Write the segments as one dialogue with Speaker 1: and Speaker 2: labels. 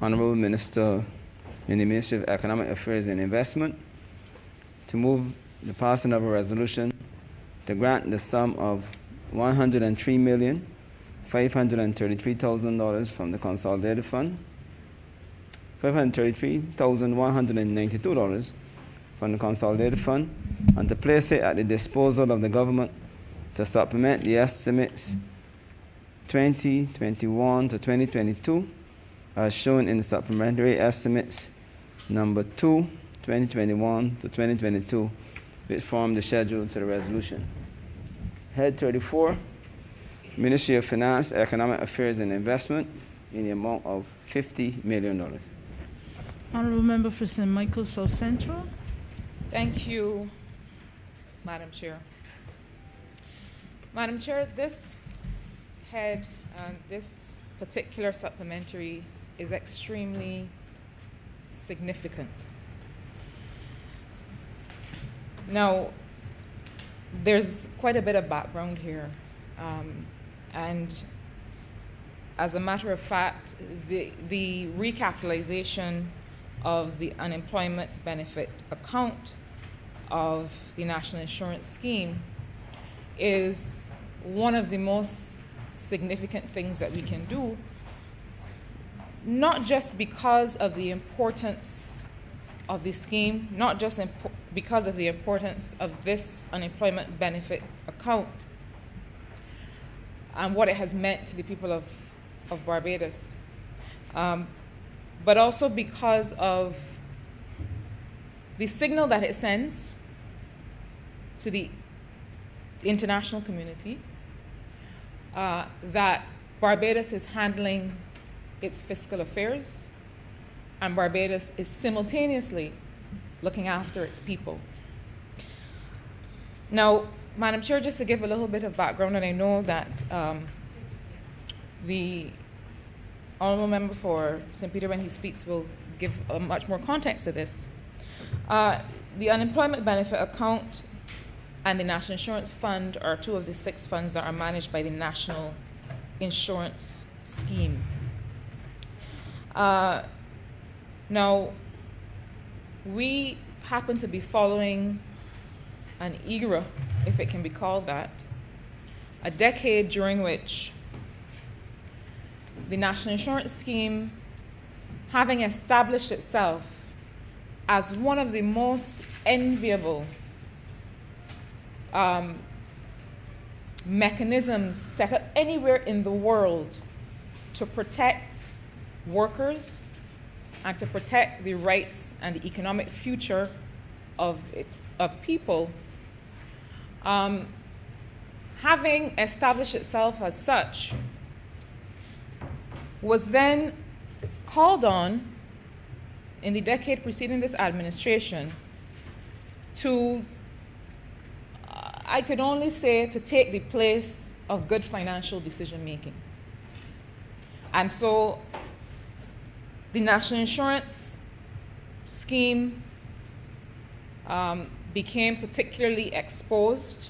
Speaker 1: Honorable Minister in the Ministry of Economic Affairs and Investment to move the passing of a resolution to grant the sum of $103,533,000 from the Consolidated Fund, $533,192 from the Consolidated Fund, and to place it at the disposal of the government to supplement the estimates 2021 to 2022 as shown in the supplementary estimates number 2, 2021 to 2022, which form the schedule to the resolution. Head 34, Ministry of Finance, Economic Affairs and Investment, in the amount of $50 million.
Speaker 2: Honorable Member for St. Michael South Central.
Speaker 3: Thank you, Madam Chair. Madam Chair, this head and this particular supplementary is extremely significant. Now, there's quite a bit of background here, and as a matter of fact, the recapitalization of the unemployment benefit account of the National Insurance Scheme is one of the most significant things that we can do, not just because of the importance of the scheme, not just because of the importance of this unemployment benefit account and what it has meant to the people of Barbados, but also because of the signal that it sends to the international community that Barbados is handling its fiscal affairs and Barbados is simultaneously looking after its people. Now, Madam Chair, just to give a little bit of background, and I know that the Honourable Member for St. Peter, when he speaks, will give much more context to this. The Unemployment Benefit Account and the National Insurance Fund are two of the 6 funds that are managed by the National Insurance Scheme. Now, we happen to be following an era, if it can be called that, a decade during which the National Insurance Scheme, having established itself as one of the most enviable mechanisms set up anywhere in the world to protect workers and to protect the rights and the economic future of people, having established itself as such, was then called on in the decade preceding this administration to, I could only say, to take the place of good financial decision making. And so the National Insurance Scheme became particularly exposed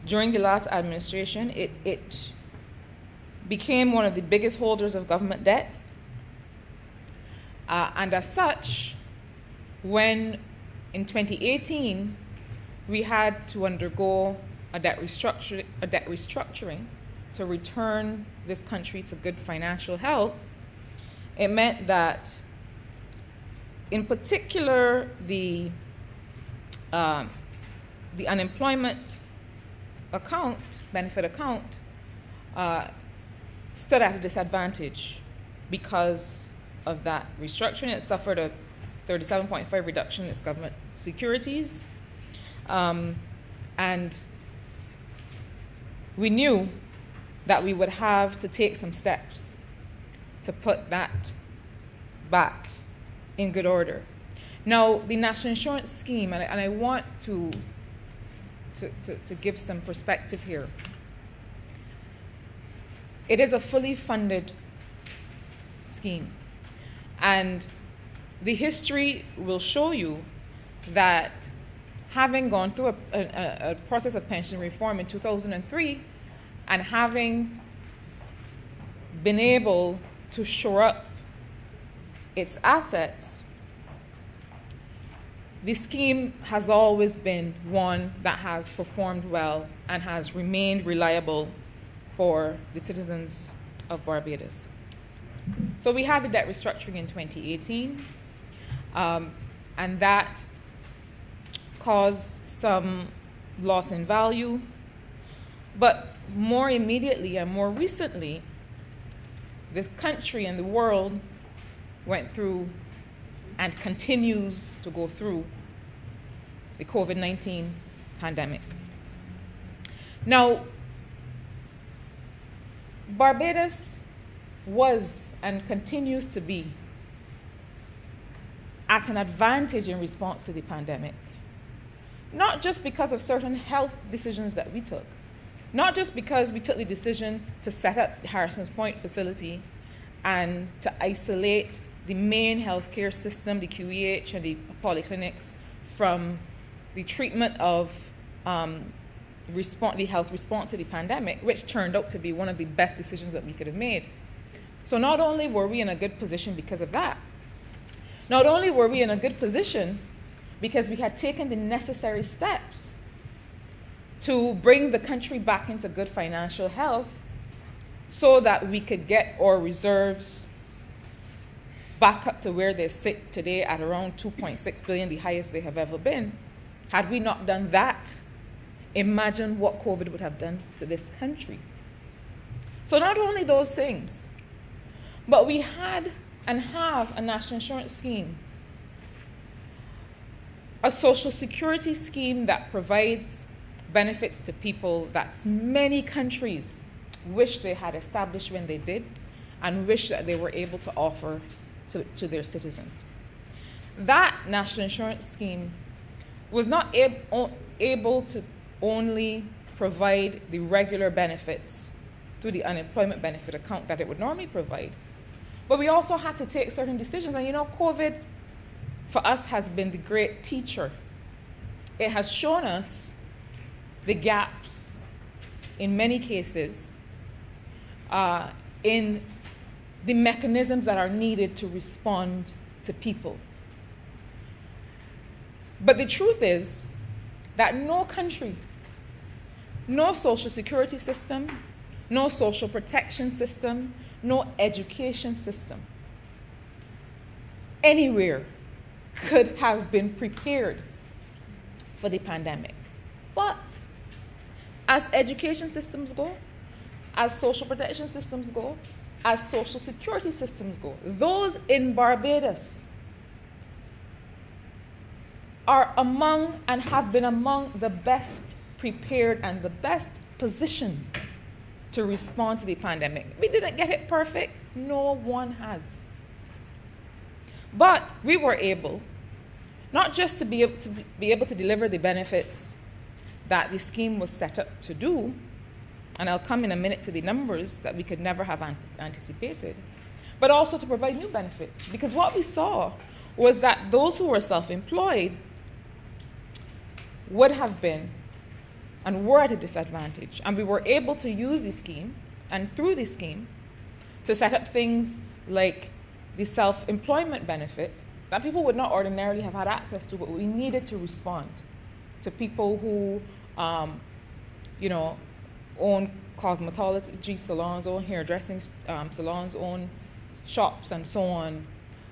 Speaker 3: during the last administration. It became one of the biggest holders of government debt. And as such, when in 2018 we had to undergo a debt restructuring to return this country to good financial health, it meant that, in particular, the unemployment account, benefit account, stood at a disadvantage because of that restructuring. It suffered a 37.5% reduction in its government securities, and we knew that we would have to take some steps to put that back in good order. Now, the National Insurance Scheme, and I want to give some perspective here. It is a fully funded scheme, and the history will show you that having gone through a process of pension reform in 2003 and having been able to shore up its assets, the scheme has always been one that has performed well and has remained reliable for the citizens of Barbados. So we had the debt restructuring in 2018, and that caused some loss in value. But more immediately and more recently, this country and the world went through and continues to go through the COVID-19 pandemic. Now, Barbados was and continues to be at an advantage in response to the pandemic, not just because of certain health decisions that we took, not just because we took the decision to set up the Harrison's Point facility and to isolate the main healthcare system, the QEH and the polyclinics, from the treatment of the health response to the pandemic, which turned out to be one of the best decisions that we could have made. So not only were we in a good position because of that, not only were we in a good position because we had taken the necessary steps to bring the country back into good financial health so that we could get our reserves back up to where they sit today at around 2.6 billion, the highest they have ever been. Had we not done that, imagine what COVID would have done to this country. So not only those things, but we had and have a national insurance scheme, a social security scheme that provides benefits to people that many countries wish they had established when they did and wish that they were able to offer to their citizens. That national insurance scheme was not able to only provide the regular benefits through the unemployment benefit account that it would normally provide, but we also had to take certain decisions. And COVID for us has been the great teacher. It has shown us the gaps in many cases in the mechanisms that are needed to respond to people. But the truth is that no country, no social security system, no social protection system, no education system anywhere could have been prepared for the pandemic. But as education systems go, as social protection systems go, as social security systems go, those in Barbados are among and have been among the best prepared and the best positioned to respond to the pandemic. We didn't get it perfect. No one has. But we were able, not just to be able to deliver the benefits that the scheme was set up to do, and I'll come in a minute to the numbers that we could never have anticipated, but also to provide new benefits. Because what we saw was that those who were self-employed would have been and were at a disadvantage. And we were able to use the scheme, and through the scheme, to set up things like the self-employment benefit that people would not ordinarily have had access to, but we needed to respond to people who, own cosmetology salons, own hairdressing salons, own shops, and so on,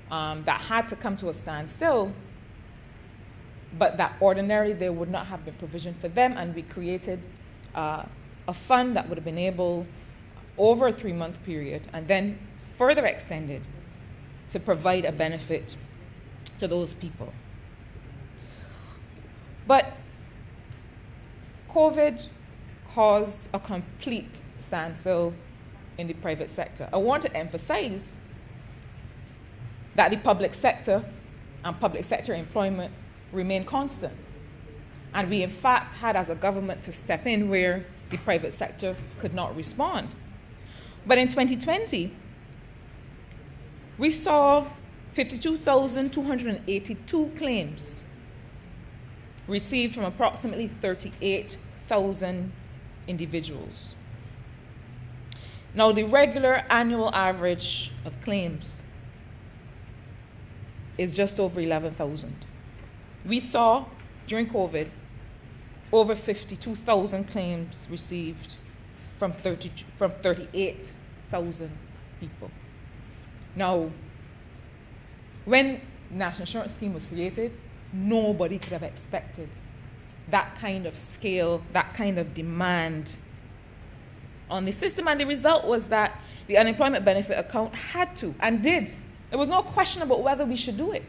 Speaker 3: that had to come to a standstill, but that ordinarily there would not have been provision for them, and we created a fund that would have been able, over a 3-month period, and then further extended to provide a benefit to those people. But COVID caused a complete standstill in the private sector. I want to emphasize that the public sector and public sector employment remain constant. And we, in fact, had as a government to step in where the private sector could not respond. But in 2020, we saw 52,282 claims received from approximately 38,000 individuals. Now, the regular annual average of claims is just over 11,000. We saw during COVID over 52,000 claims received from 38,000 people. Now, when the National Insurance Scheme was created, nobody could have expected that kind of scale, that kind of demand on the system. And the result was that the unemployment benefit account had to, and did. There was no question about whether we should do it.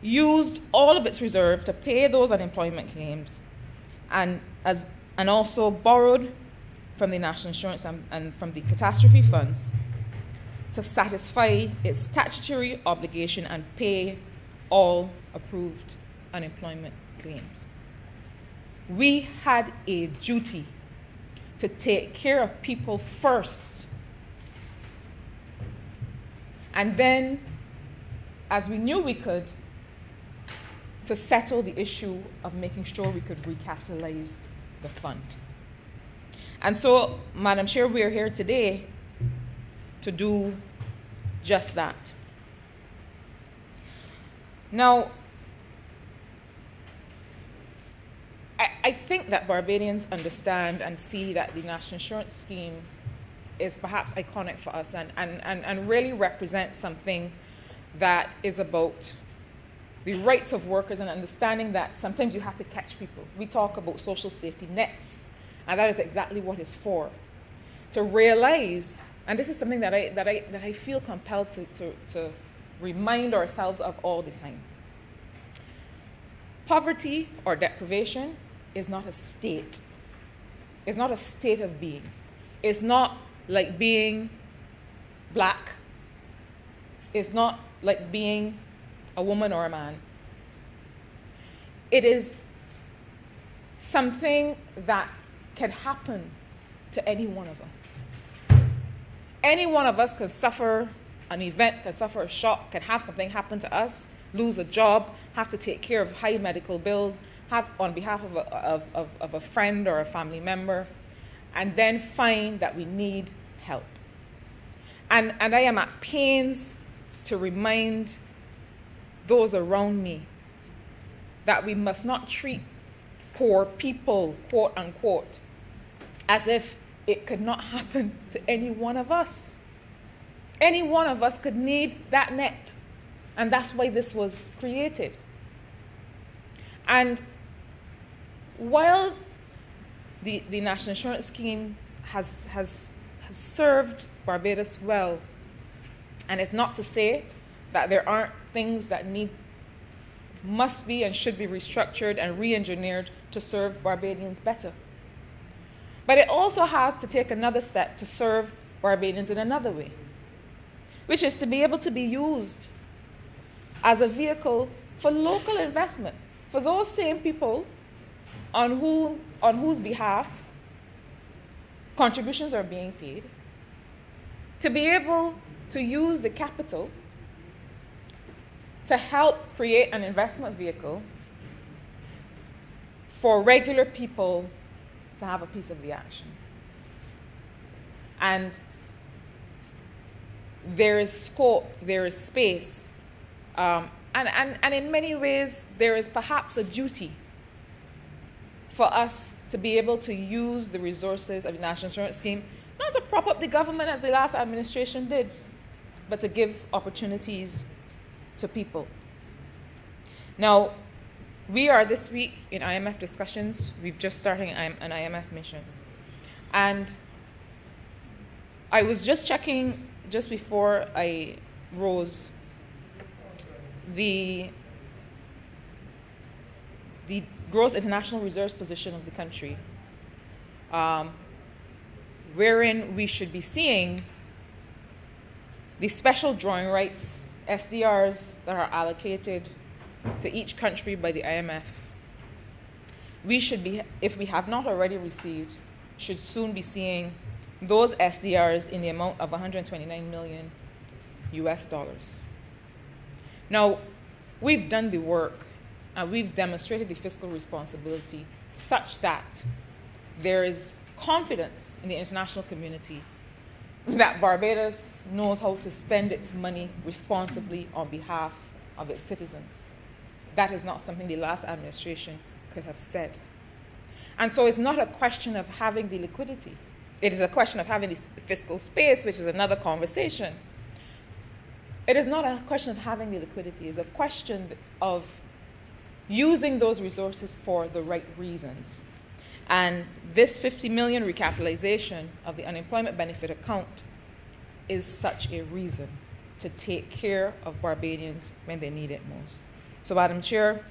Speaker 3: Used all of its reserve to pay those unemployment claims, and also borrowed from the National Insurance and from the catastrophe funds to satisfy its statutory obligation and pay all approved unemployment claims. We had a duty to take care of people first. And then, as we knew we could, to settle the issue of making sure we could recapitalize the fund. And so, Madam Chair, we are here today to do just that. Now, I think that Barbadians understand and see that the National Insurance Scheme is perhaps iconic for us and really represents something that is about the rights of workers and understanding that sometimes you have to catch people. We talk about social safety nets, and that is exactly what it's for. To realize, and this is something that I feel compelled to remind ourselves of all the time. Poverty or deprivation is not a state. It's not a state of being. It's not like being black. It's not like being a woman or a man. It is something that can happen to any one of us. Any one of us can suffer an event, can suffer a shock, can have something happen to us, lose a job, have to take care of high medical bills, have on behalf of a friend or a family member, and then find that we need help. And I am at pains to remind those around me that we must not treat poor people, quote unquote, as if it could not happen to any one of us. Any one of us could need that net, and that's why this was created. And while the National Insurance Scheme has served Barbados well, and it's not to say that there aren't things that must be and should be restructured and re-engineered to serve Barbadians better. But it also has to take another step to serve Barbadians in another way, which is to be able to be used as a vehicle for local investment, for those same people on whose behalf contributions are being paid, to be able to use the capital to help create an investment vehicle for regular people to have a piece of the action. And there is scope, there is space, and in many ways there is perhaps a duty for us to be able to use the resources of the National Insurance Scheme, not to prop up the government as the last administration did, but to give opportunities to people. Now, we are this week in IMF discussions. We've just started an IMF mission. And I was just checking just before I rose the gross international reserves position of the country, wherein we should be seeing the special drawing rights, SDRs, that are allocated to each country by the IMF. We should be, if we have not already received, should soon be seeing those SDRs in the amount of $129 million US dollars. Now, we've done the work and we've demonstrated the fiscal responsibility such that there is confidence in the international community that Barbados knows how to spend its money responsibly on behalf of its citizens. That is not something the last administration could have said. And so it's not a question of having the liquidity. It is a question of having the fiscal space, which is another conversation. It is not a question of having the liquidity. It's a question of using those resources for the right reasons. And this 50 million recapitalization of the unemployment benefit account is such a reason to take care of Barbadians when they need it most. So, Madam Chair,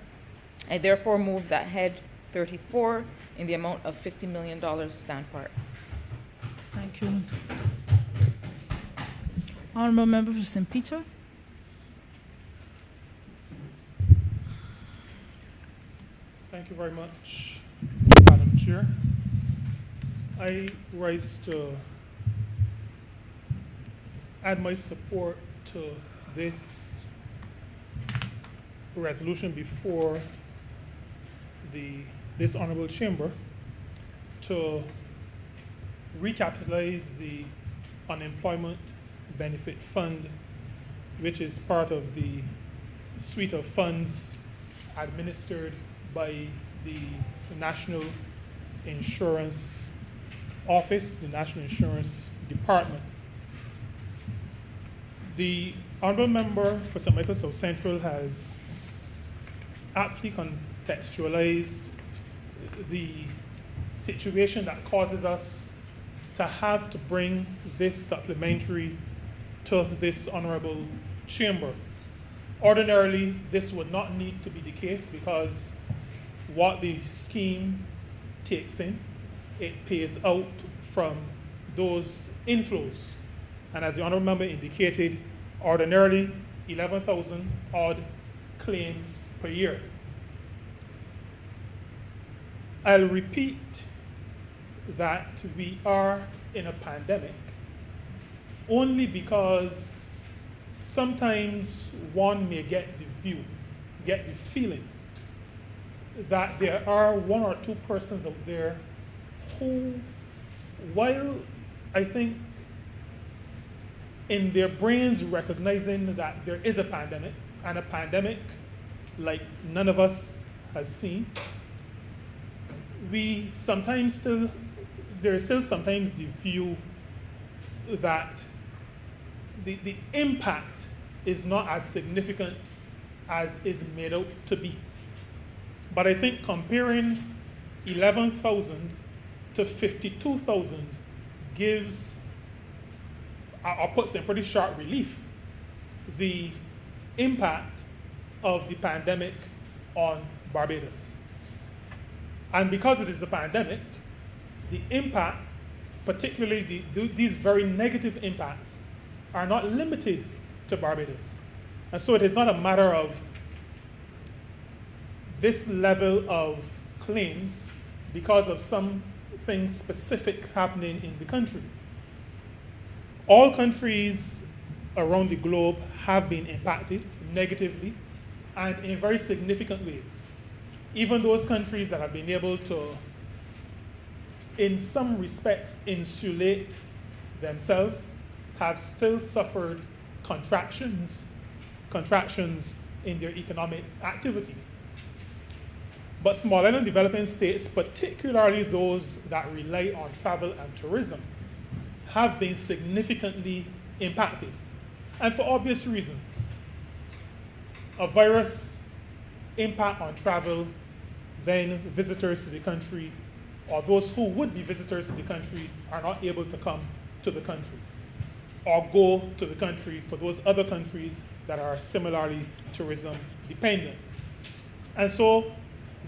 Speaker 3: I therefore move that head 34 in the amount of $50 million stand part.
Speaker 2: Thank you. Honourable Member for St. Peter.
Speaker 4: Thank you very much, Madam Chair. I rise to add my support to this resolution before this Honourable Chamber to recapitalize the Unemployment Benefit Fund, which is part of the suite of funds administered by the National Insurance Office, the National Insurance Department. The Honourable Member for St. Michael South Central has aptly contextualized the situation that causes us to have to bring this supplementary to this honourable chamber. Ordinarily, this would not need to be the case because what the scheme takes in, it pays out from those inflows. And as the honourable member indicated, ordinarily 11,000 odd claims per year. I'll repeat that we are in a pandemic only because sometimes one may get the feeling that there are one or two persons out there who, while I think in their brains recognizing that there is a pandemic, and a pandemic like none of us has seen, there is still sometimes the view that the impact is not as significant as is made out to be. But I think comparing 11,000 to 52,000 gives, or puts in pretty sharp relief, the impact of the pandemic on Barbados. And because it is a pandemic, the impact, particularly these very negative impacts, are not limited to Barbados. And so it is not a matter of this level of claims because of something specific happening in the country. All countries around the globe have been impacted negatively and in very significant ways. Even those countries that have been able to, in some respects, insulate themselves have still suffered contractions in their economic activity. But small island developing states, particularly those that rely on travel and tourism, have been significantly impacted. And for obvious reasons. A virus impact on travel, then visitors to the country, or those who would be visitors to the country are not able to come to the country or go to the country for those other countries that are similarly tourism dependent. And so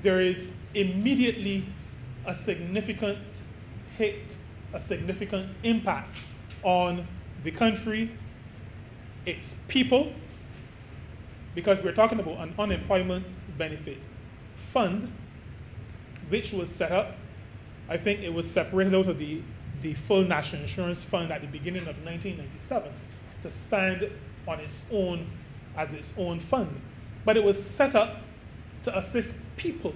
Speaker 4: there is immediately a significant hit, a significant impact on the country, its people, because we're talking about an unemployment benefit fund, which was set up, I think it was separated out of the full National Insurance Fund at the beginning of 1997 to stand on its own as its own fund. But it was set up to assist people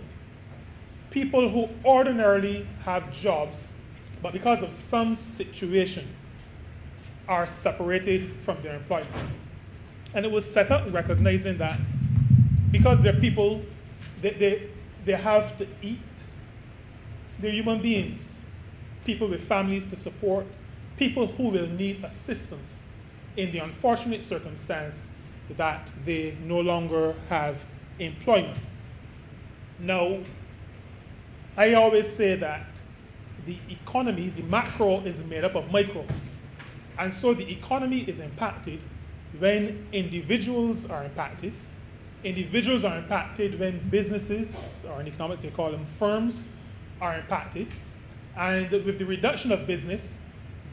Speaker 4: who ordinarily have jobs, but because of some situation, are separated from their employment. And it was set up recognizing that because they're people, they have to eat. They're human beings, people with families to support, people who will need assistance in the unfortunate circumstance that they no longer have employment. Now, I always say that the economy, the macro, is made up of micro. And so the economy is impacted when individuals are impacted. Individuals are impacted when businesses, or in economics they call them firms, are impacted. And with the reduction of business,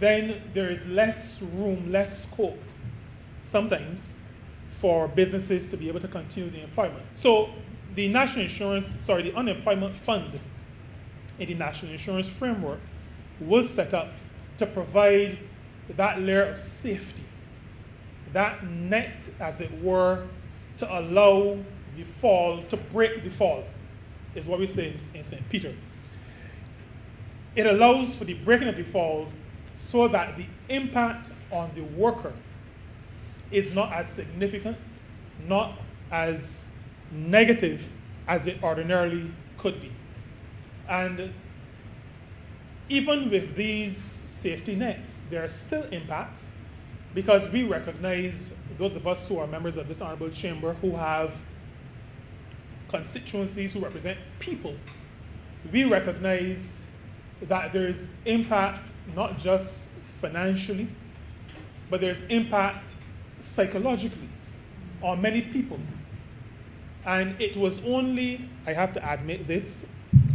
Speaker 4: then there is less room, less scope, sometimes, for businesses to be able to continue the employment. So the the unemployment fund in the national insurance framework was set up to provide that layer of safety, that net, as it were, to allow the fall, to break the fall, is what we say in St. Peter. It allows for the breaking of the fall so that the impact on the worker is not as significant, not as negative as it ordinarily could be. And even with these safety nets, there are still impacts because we recognize, those of us who are members of this honorable chamber who have constituencies who represent people, we recognize that there's impact not just financially, but there's impact psychologically on many people. And it was only, I have to admit this,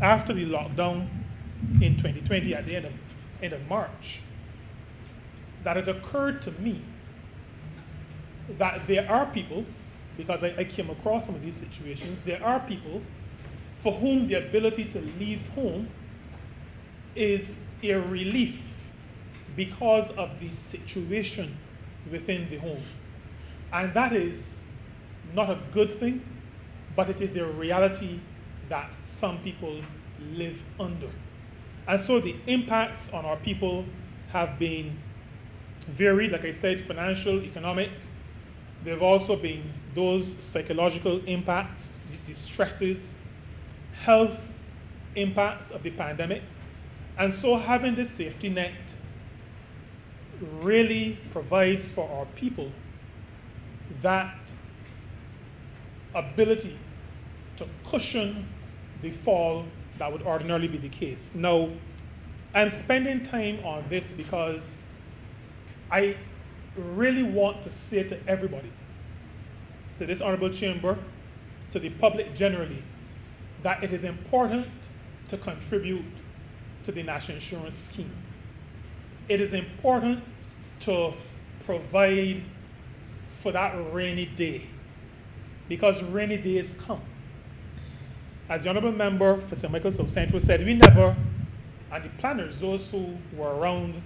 Speaker 4: after the lockdown in 2020 at the end of March, that it occurred to me that there are people, because I came across some of these situations, there are people for whom the ability to leave home is a relief because of the situation within the home. And that is not a good thing, but it is a reality that some people live under. And so the impacts on our people have been varied, like I said, financial, economic. There have also been those psychological impacts, the stresses, health impacts of the pandemic. And so having this safety net really provides for our people that ability to cushion the fall that would ordinarily be the case. Now, I'm spending time on this because I really want to say to everybody, to this honorable chamber, to the public generally, that it is important to contribute to the national insurance scheme. It is important to provide for that rainy day, because rainy days come. As the honorable member for St. Michael South Central said, we never, and the planners, those who were around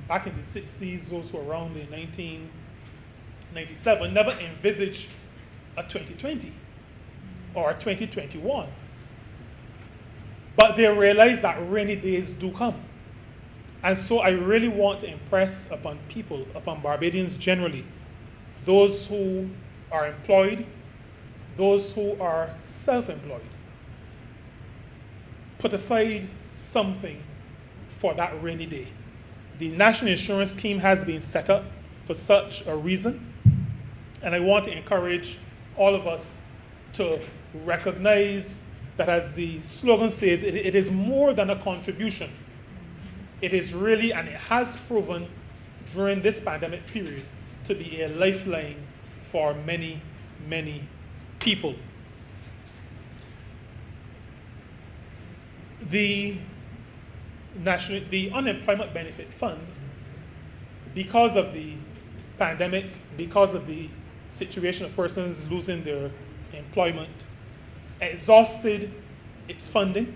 Speaker 4: back in the 60s, those who were around in 1997, never envisaged a 2020 or a 2021. But they realize that rainy days do come. And so I really want to impress upon people, upon Barbadians generally, those who are employed, those who are self-employed, put aside something for that rainy day. The National Insurance Scheme has been set up for such a reason, and I want to encourage all of us to recognize that, as the slogan says, it is more than a contribution. It is really, and it has proven during this pandemic period, to be a lifeline for many, many people. The Unemployment Benefit Fund, because of the pandemic, because of the situation of persons losing their employment, exhausted its funding,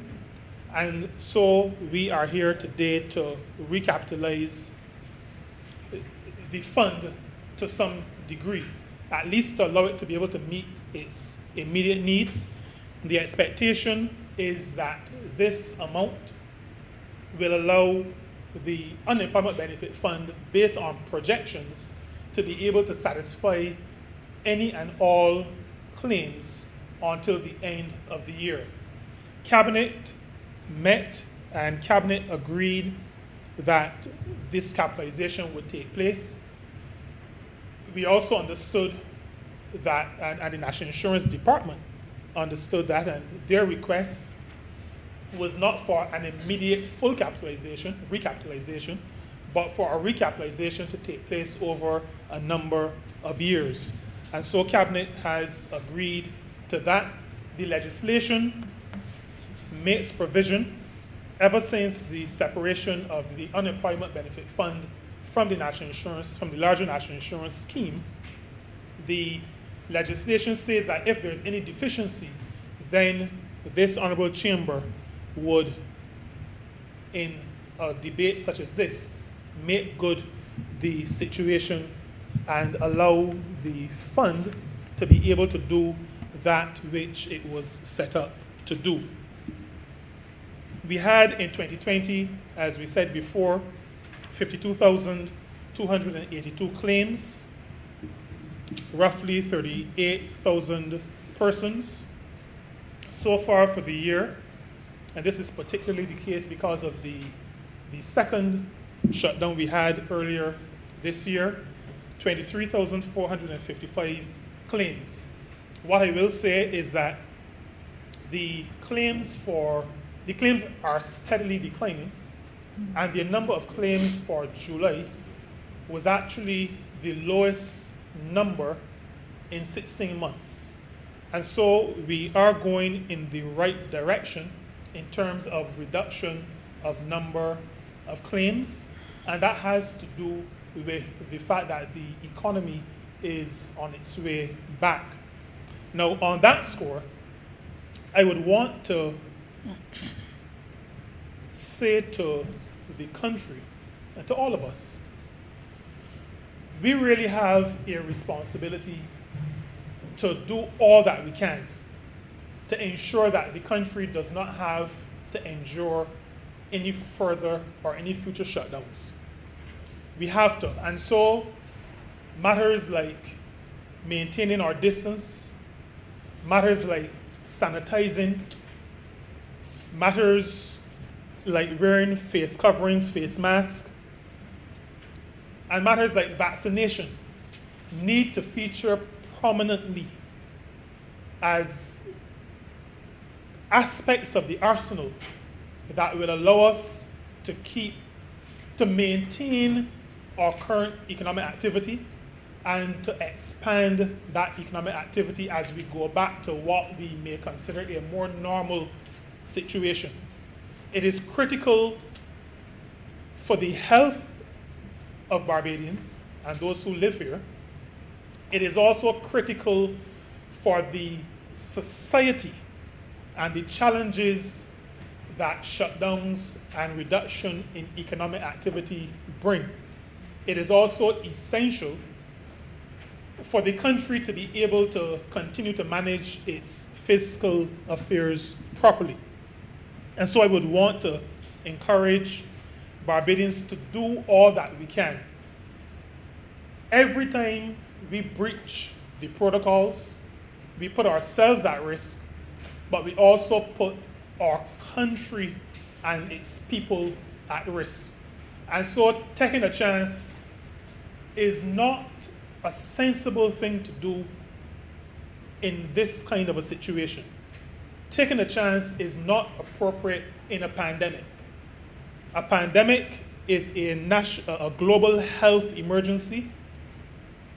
Speaker 4: and so we are here today to recapitalize the fund to some degree, at least to allow it to be able to meet its immediate needs. The expectation is that this amount will allow the unemployment benefit fund based on projections to be able to satisfy any and all claims until the end of the year. Cabinet met and Cabinet agreed that this capitalization would take place. We also understood that, and the National Insurance Department understood that, and their request was not for an immediate full recapitalization, but for a recapitalization to take place over a number of years. And so Cabinet has agreed to that. The legislation makes provision ever since the separation of the unemployment benefit fund from the larger national insurance scheme. The legislation says that if there's any deficiency, then this honorable chamber would, in a debate such as this, make good the situation and allow the fund to be able to do that which it was set up to do. We had in 2020, as we said before, 52,282 claims, roughly 38,000 persons. So far for the year, and this is particularly the case because of the second shutdown we had earlier this year, 23,455 claims. What I will say is that the claims are steadily declining, and the number of claims for July was actually the lowest number in 16 months. And so we are going in the right direction in terms of reduction of number of claims, and that has to do with the fact that the economy is on its way back. Now, on that score, I would want to say to the country and to all of us, we really have a responsibility to do all that we can to ensure that the country does not have to endure any further or any future shutdowns. We have to. And so matters like maintaining our distance, matters like sanitizing, matters like wearing face coverings, face masks, and matters like vaccination need to feature prominently as aspects of the arsenal that will allow us to maintain our current economic activity and to expand that economic activity as we go back to what we may consider a more normal situation. It is critical for the health of Barbadians and those who live here. It is also critical for the society and the challenges that shutdowns and reduction in economic activity bring. It is also essential for the country to be able to continue to manage its fiscal affairs properly. And so I would want to encourage Barbadians to do all that we can. Every time we breach the protocols, we put ourselves at risk, but we also put our country and its people at risk. And so taking a chance is not a sensible thing to do in this kind of a situation. Taking a chance is not appropriate in a pandemic. A pandemic is a global health emergency,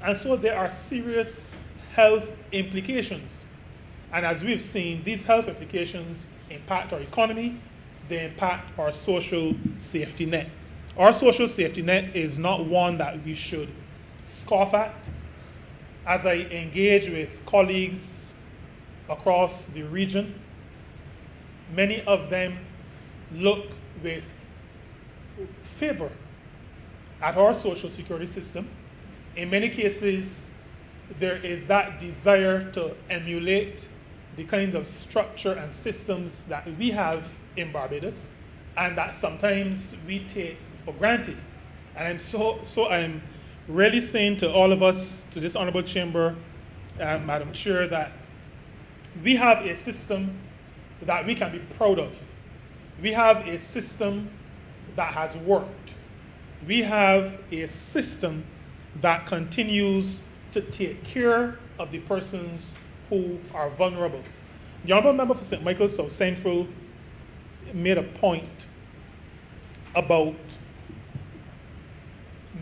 Speaker 4: and so there are serious health implications. And as we've seen, these health implications impact our economy, they impact our social safety net. Our social safety net is not one that we should scoff at. As I engage with colleagues across the region, many of them look with favor at our social security system. In many cases, there is that desire to emulate the kind of structure and systems that we have in Barbados, and that sometimes we take for granted. And I'm really saying to all of us, to this honorable chamber, Madam Chair, that we have a system that we can be proud of. We have a system that has worked. We have a system that continues to take care of the persons who are vulnerable. The honorable member for St. Michael South Central made a point about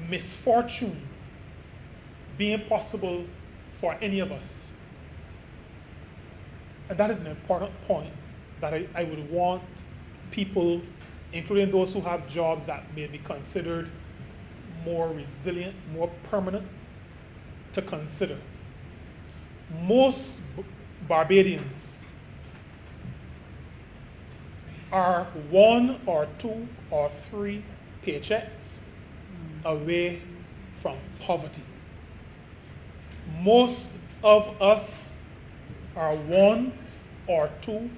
Speaker 4: misfortune being possible for any of us. And that is an important point that I would want people, including those who have jobs that may be considered more resilient, more permanent, to consider. Most Barbadians are 1 or 2 or 3 paychecks away from poverty. Most of us are 1 or 2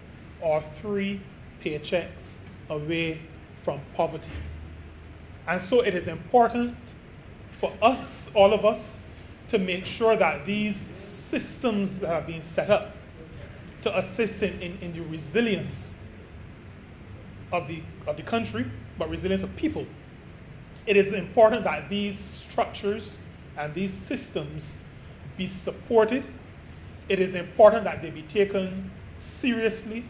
Speaker 4: or 3 paychecks away from poverty. And so it is important for us, all of us, to make sure that these systems that have been set up to assist in the resilience of the country, but resilience of people. It is important that these structures and these systems be supported. It is important that they be taken seriously,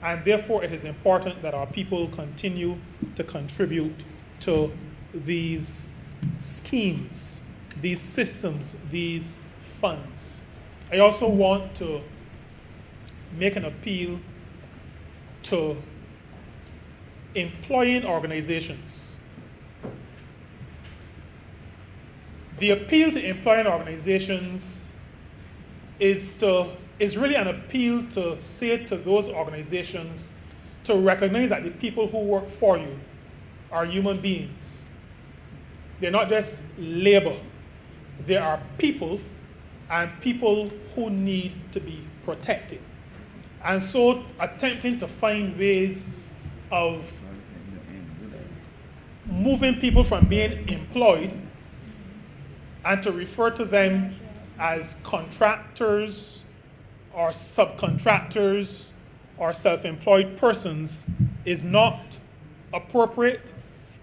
Speaker 4: and therefore it is important that our people continue to contribute to these schemes, these systems, these funds. I also want to make an appeal to employing organizations. The appeal to employing organizations is really an appeal to say to those organizations to recognize that the people who work for you are human beings. They're not just labor. They are people, and people who need to be protected. And so attempting to find ways of moving people from being employed and to refer to them as contractors or subcontractors or self-employed persons is not appropriate.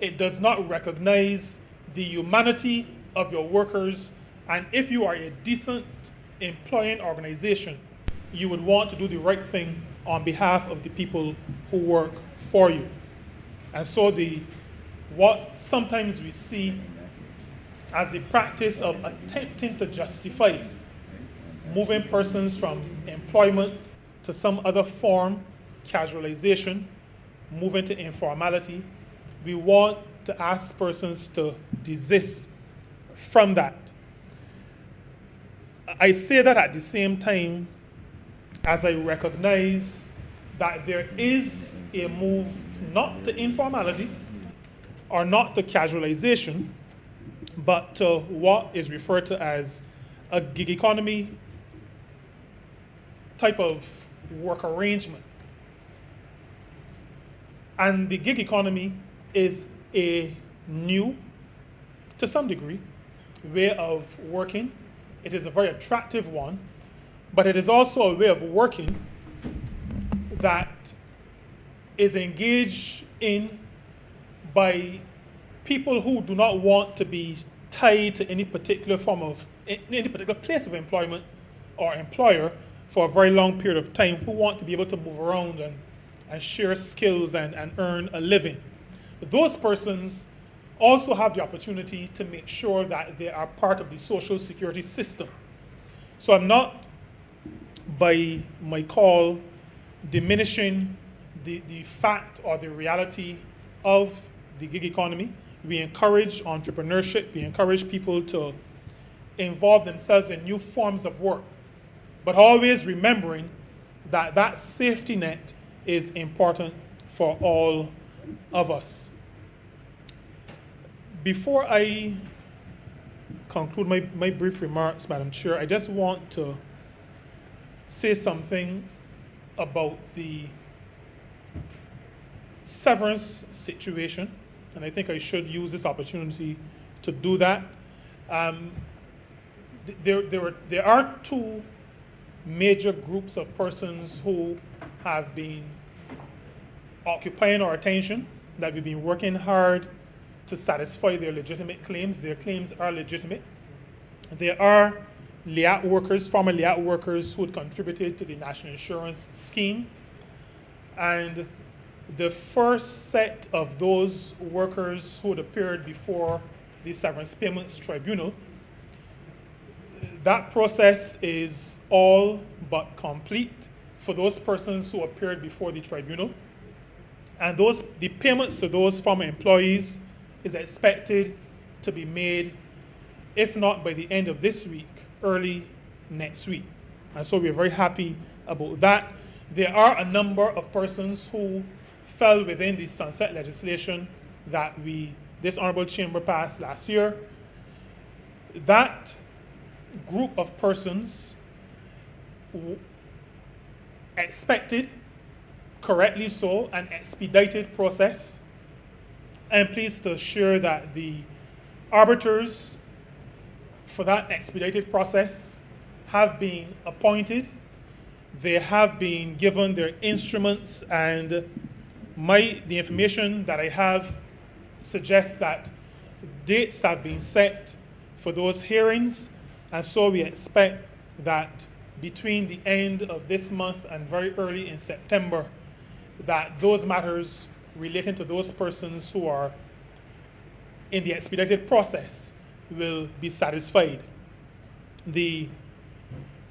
Speaker 4: It does not recognize the humanity of your workers. And if you are a decent employing organization, you would want to do the right thing on behalf of the people who work for you. And so what sometimes we see as the practice of attempting to justify moving persons from employment to some other form, casualization, moving to informality, we want to ask persons to desist from that. I say that at the same time as I recognize that there is a move not to informality or not to casualization, but to what is referred to as a gig economy type of work arrangement. And the gig economy is a new, to some degree, way of working. It is a very attractive one, but it is also a way of working that is engaged in by people who do not want to be tied to any particular place of employment or employer for a very long period of time, who want to be able to move around and share skills and earn a living. Those persons also have the opportunity to make sure that they are part of the social security system. So I'm not, by my call, diminishing the fact or the reality of the gig economy. We encourage entrepreneurship. We encourage people to involve themselves in new forms of work, but always remembering that that safety net is important for all of us. Before I conclude my brief remarks, Madam Chair, I just want to say something about the severance situation and I think I should use this opportunity to do that. There are two major groups of persons who have been occupying our attention, that we've been working hard to satisfy their legitimate claims. Their claims are legitimate. There are LIAT workers, former LIAT workers who had contributed to the National Insurance Scheme. And the first set of those workers who had appeared before the Severance Payments Tribunal, that process is all but complete for those persons who appeared before the tribunal. And the payments to those former employees is expected to be made, if not by the end of this week, early next week. And so we're very happy about that. There are a number of persons who fell within the sunset legislation that this Honorable Chamber passed last year. That group of persons expected, correctly so, an expedited process. I'm pleased to share that the arbiters for that expedited process have been appointed. They have been given their instruments, and the information that I have suggests that dates have been set for those hearings, and so we expect that between the end of this month and very early in September, that those matters relating to those persons who are in the expedited process will be satisfied. The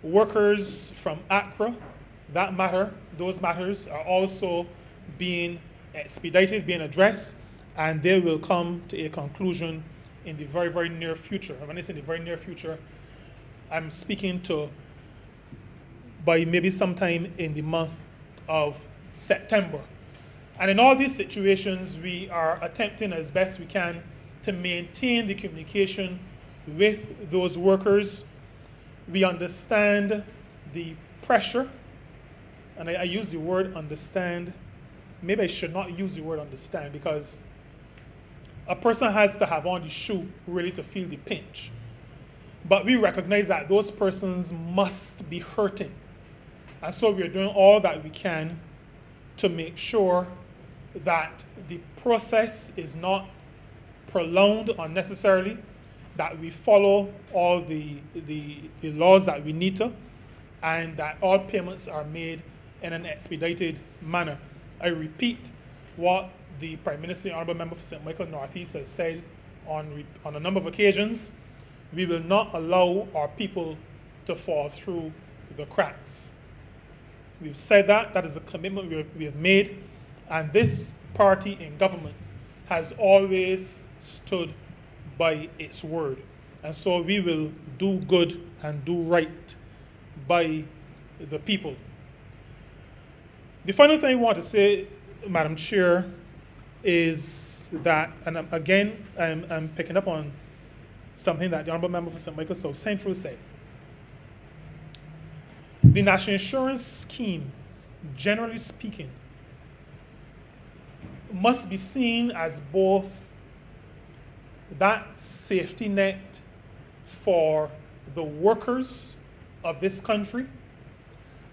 Speaker 4: workers from Accra, those matters are also being expedited, being addressed, and they will come to a conclusion in the very, very near future. When I say in the very near future, I'm speaking to by maybe sometime in the month of September. And in all these situations, we are attempting as best we can to maintain the communication with those workers. We understand the pressure, and I use the word understand. Maybe I should not use the word understand, because a person has to have on the shoe really to feel the pinch. But we recognize that those persons must be hurting. And so we are doing all that we can to make sure that the process is not prolonged unnecessarily, that we follow all the laws that we need to, and that all payments are made in an expedited manner. I repeat what the Prime Minister, the Honourable Member for St. Michael Northeast, has said on a number of occasions. We will not allow our people to fall through the cracks. We've said that is a commitment we have made, and this party in government has always stood by its word. And so we will do good and do right by the people. The final thing I want to say, Madam Chair, is that, and I'm picking up on something that the Honourable Member for St. Michael South Central said. The National Insurance Scheme, generally speaking, must be seen as both that safety net for the workers of this country,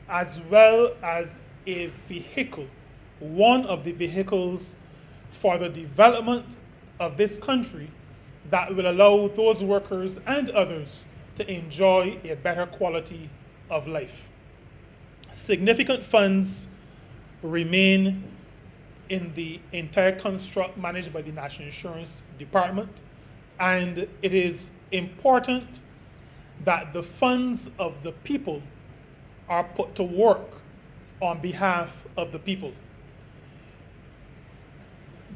Speaker 4: as well as a vehicle, one of the vehicles for the development of this country that will allow those workers and others to enjoy a better quality of life. Significant funds remain in the entire construct managed by the National Insurance Department, and it is important that the funds of the people are put to work on behalf of the people.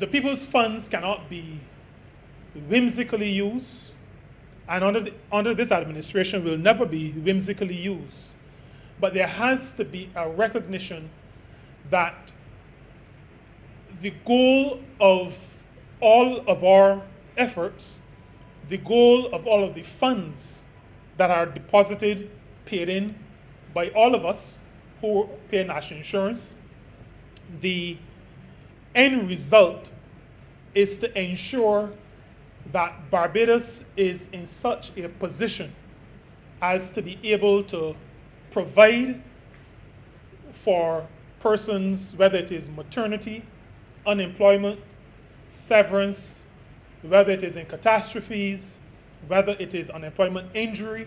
Speaker 4: The people's funds cannot be whimsically used, and under this administration will never be whimsically used. But there has to be a recognition that the goal of all of our efforts, the goal of all of the funds that are deposited, paid in by all of us who pay national insurance, the end result is to ensure that Barbados is in such a position as to be able to provide for persons, whether it is maternity, unemployment, severance, whether it is in catastrophes, whether it is unemployment injury,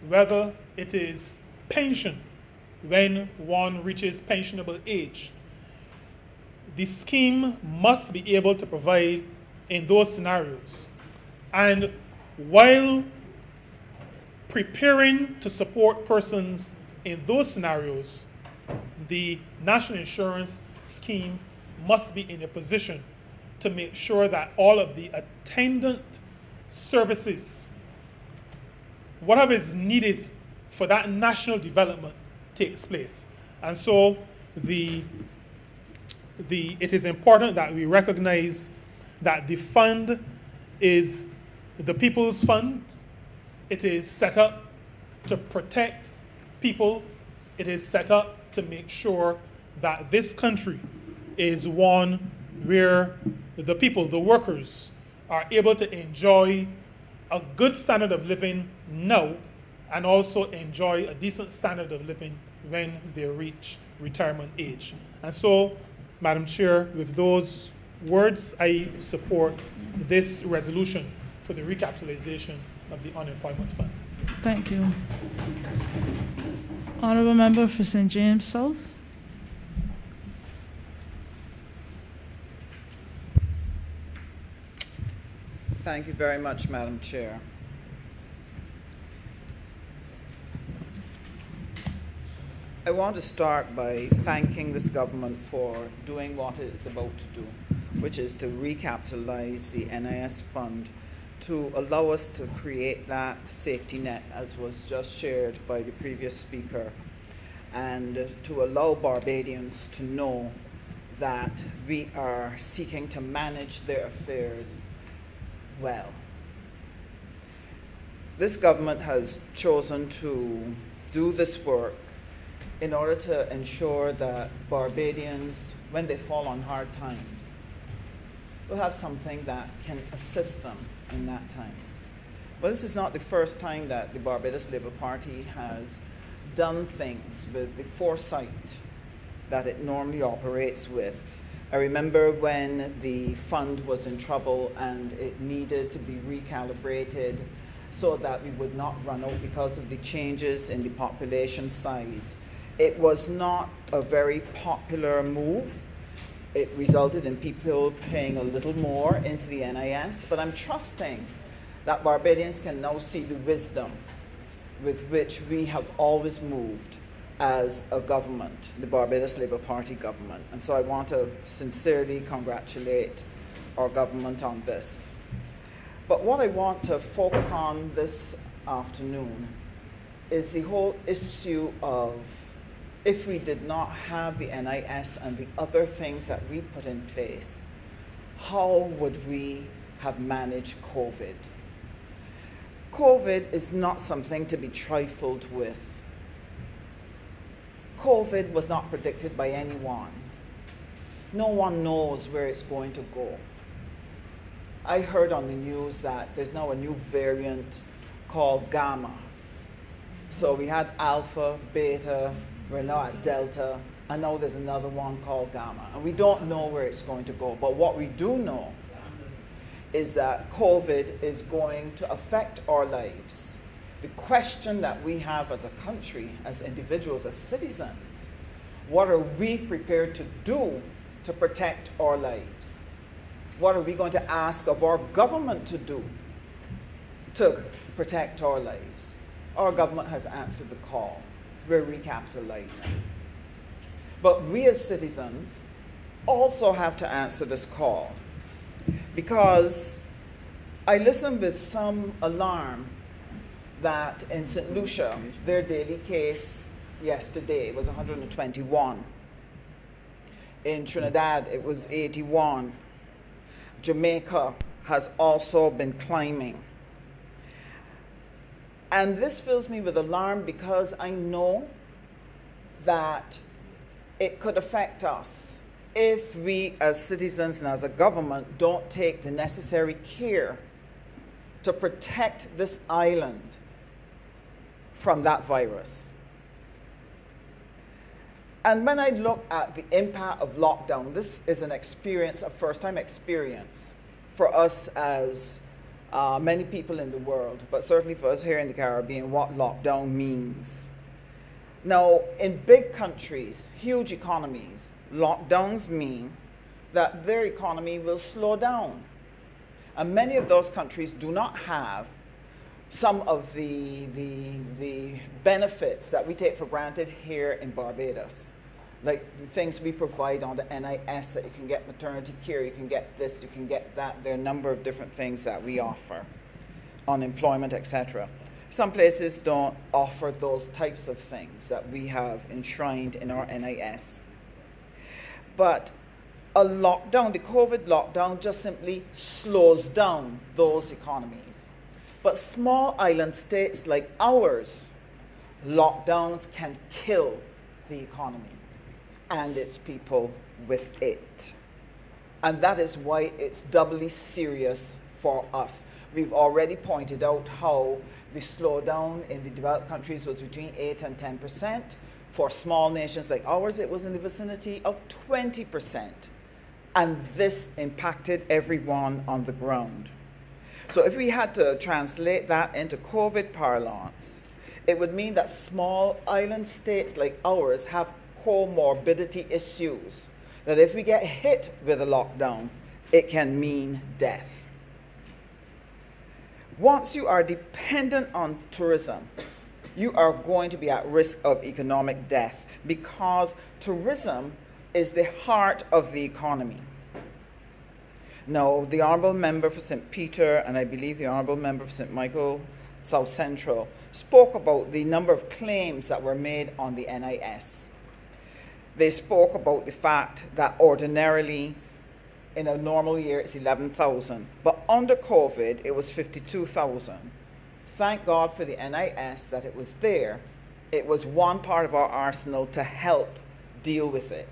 Speaker 4: whether it is pension when one reaches pensionable age. The scheme must be able to provide in those scenarios. And while preparing to support persons in those scenarios, the national insurance scheme must be in a position to make sure that all of the attendant services, whatever is needed for that national development, takes place. And so it is important that we recognize that the fund is the people's fund. It is set up to protect people. It is set up to make sure that this country is one where the people, the workers, are able to enjoy a good standard of living now and also enjoy a decent standard of living when they reach retirement age. And so, Madam Chair, with those words, I support this resolution for the recapitalization of the unemployment fund.
Speaker 2: Thank you. Honourable Member for St. James South.
Speaker 5: Thank you very much, Madam Chair. I want to start by thanking this government for doing what it is about to do, which is to recapitalize the NIS fund to allow us to create that safety net, as was just shared by the previous speaker, and to allow Barbadians to know that we are seeking to manage their affairs well. This government has chosen to do this work in order to ensure that Barbadians, when they fall on hard times, will have something that can assist them in that time. But this is not the first time that the Barbados Labour Party has done things with the foresight that it normally operates with. I remember when the fund was in trouble and it needed to be recalibrated so that we would not run out because of the changes in the population size. It was not a very popular move. It resulted in people paying a little more into the NIS, but I'm trusting that Barbadians can now see the wisdom with which we have always moved as a government, the Barbados Labour Party government. And so I want to sincerely congratulate our government on this. But what I want to focus on this afternoon is the whole issue of, if we did not have the NIS and the other things that we put in place, how would we have managed COVID? COVID is not something to be trifled with. COVID was not predicted by anyone. No one knows where it's going to go. I heard on the news that there's now a new variant called Gamma. So we had Alpha, Beta, we're now at Delta, and now there's another one called Gamma. And we don't know where it's going to go. But what we do know is that COVID is going to affect our lives. The question that we have as a country, as individuals, as citizens, what are we prepared to do to protect our lives? What are we going to ask of our government to do to protect our lives? Our government has answered the call. We're recapitalizing. But we as citizens also have to answer this call, because I listened with some alarm that in St. Lucia, their daily case yesterday was 121. In Trinidad, it was 81. Jamaica has also been climbing. And this fills me with alarm because I know that it could affect us. if we as citizens and as a government don't take the necessary care to protect this island from that virus. And when I look at the impact of lockdown, this is an experience, a first-time experience for us as many people in the world, but certainly for us here in the Caribbean, what lockdown means. Now, in big countries, huge economies, lockdowns mean that their economy will slow down. And many of those countries do not have some of the benefits that we take for granted here in Barbados. Like the things we provide on the NIS, that you can get maternity care, you can get this, you can get that. There are a number of different things that we offer, unemployment, etc. Some places don't offer those types of things that we have enshrined in our NIS. But a lockdown, the COVID lockdown, just simply slows down those economies. But small island states like ours, lockdowns can kill the economy and its people with it. And that is why it's doubly serious for us. We've already pointed out how the slowdown in the developed countries was between 8 and 10%. For small nations like ours, it was in the vicinity of 20%. And this impacted everyone on the ground. So if we had to translate that into COVID parlance, it would mean that small island states like ours have comorbidity issues, that if we get hit with a lockdown, it can mean death. Once you are dependent on tourism, you are going to be at risk of economic death, because tourism is the heart of the economy. Now, the Honourable Member for St. Peter, and I believe the Honourable Member for St. Michael South Central, spoke about the number of claims that were made on the NIS. They spoke about the fact that ordinarily, in a normal year, it's 11,000, but under COVID, it was 52,000. Thank God for the NIS that it was there. It was one part of our arsenal to help deal with it.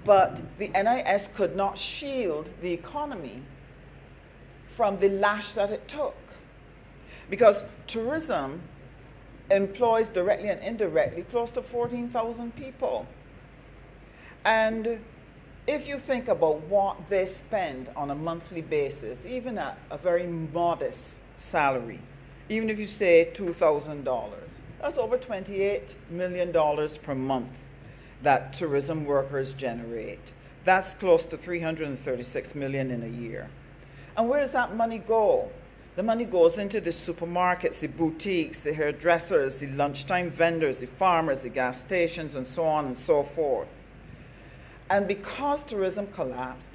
Speaker 5: But the NIS could not shield the economy from the lash that it took. Because tourism employs directly and indirectly close to 14,000 people. And if you think about what they spend on a monthly basis, even at a very modest salary, even if you say $2,000, that's over $28 million per month that tourism workers generate. That's close to $336 million in a year. And where does that money go? The money goes into the supermarkets, the boutiques, the hairdressers, the lunchtime vendors, the farmers, the gas stations, and so on and so forth. And because tourism collapsed,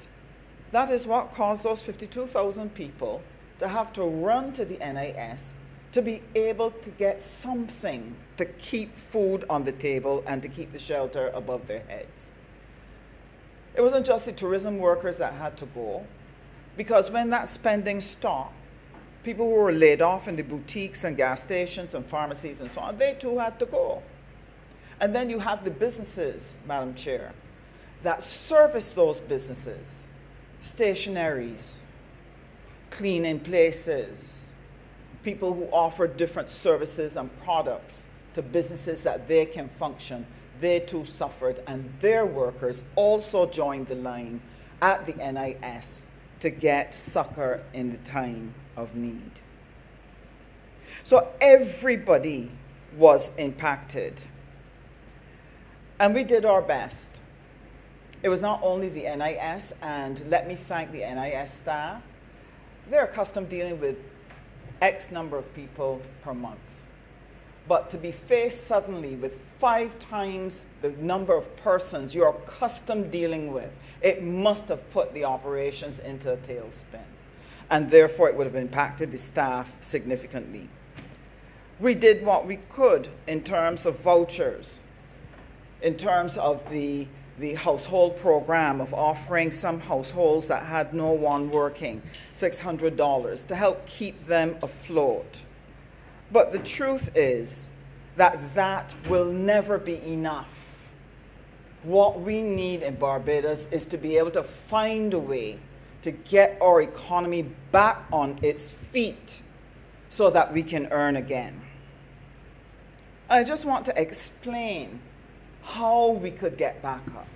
Speaker 5: that is what caused those 52,000 people to have to run to the NIS to be able to get something to keep food on the table and to keep the shelter above their heads. It wasn't just the tourism workers that had to go, because when that spending stopped, people who were laid off in the boutiques and gas stations and pharmacies and so on, they too had to go. And then you have the businesses, Madam Chair, that service those businesses, stationaries, cleaning places, people who offer different services and products to businesses that they can function. They too suffered, and their workers also joined the line at the NIS to get succor in the time of need. So everybody was impacted, and we did our best. It was not only the NIS, and let me thank the NIS staff. They're accustomed dealing with X number of people per month. But to be faced suddenly with 5 times the number of persons you're accustomed dealing with, it must have put the operations into a tailspin. And therefore, it would have impacted the staff significantly. We did what we could in terms of vouchers, in terms of the household program of offering some households that had no one working $600 to help keep them afloat. But the truth is that that will never be enough what we need in Barbados is to be able to find a way to get our economy back on its feet so that we can earn again. I just want to explain how we could get back up.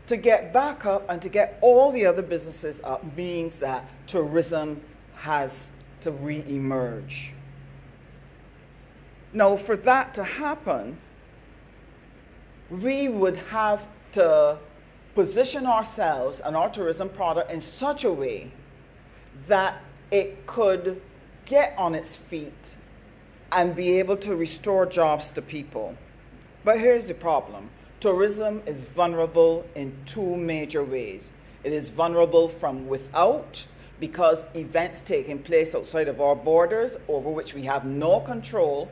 Speaker 5: To get back up and to get all the other businesses up means that tourism has to re-emerge. Now, for that to happen, we would have to position ourselves and our tourism product in such a way that it could get on its feet and be able to restore jobs to people. But here's the problem. Tourism is vulnerable in two major ways. It is vulnerable from without, because events taking place outside of our borders over which we have no control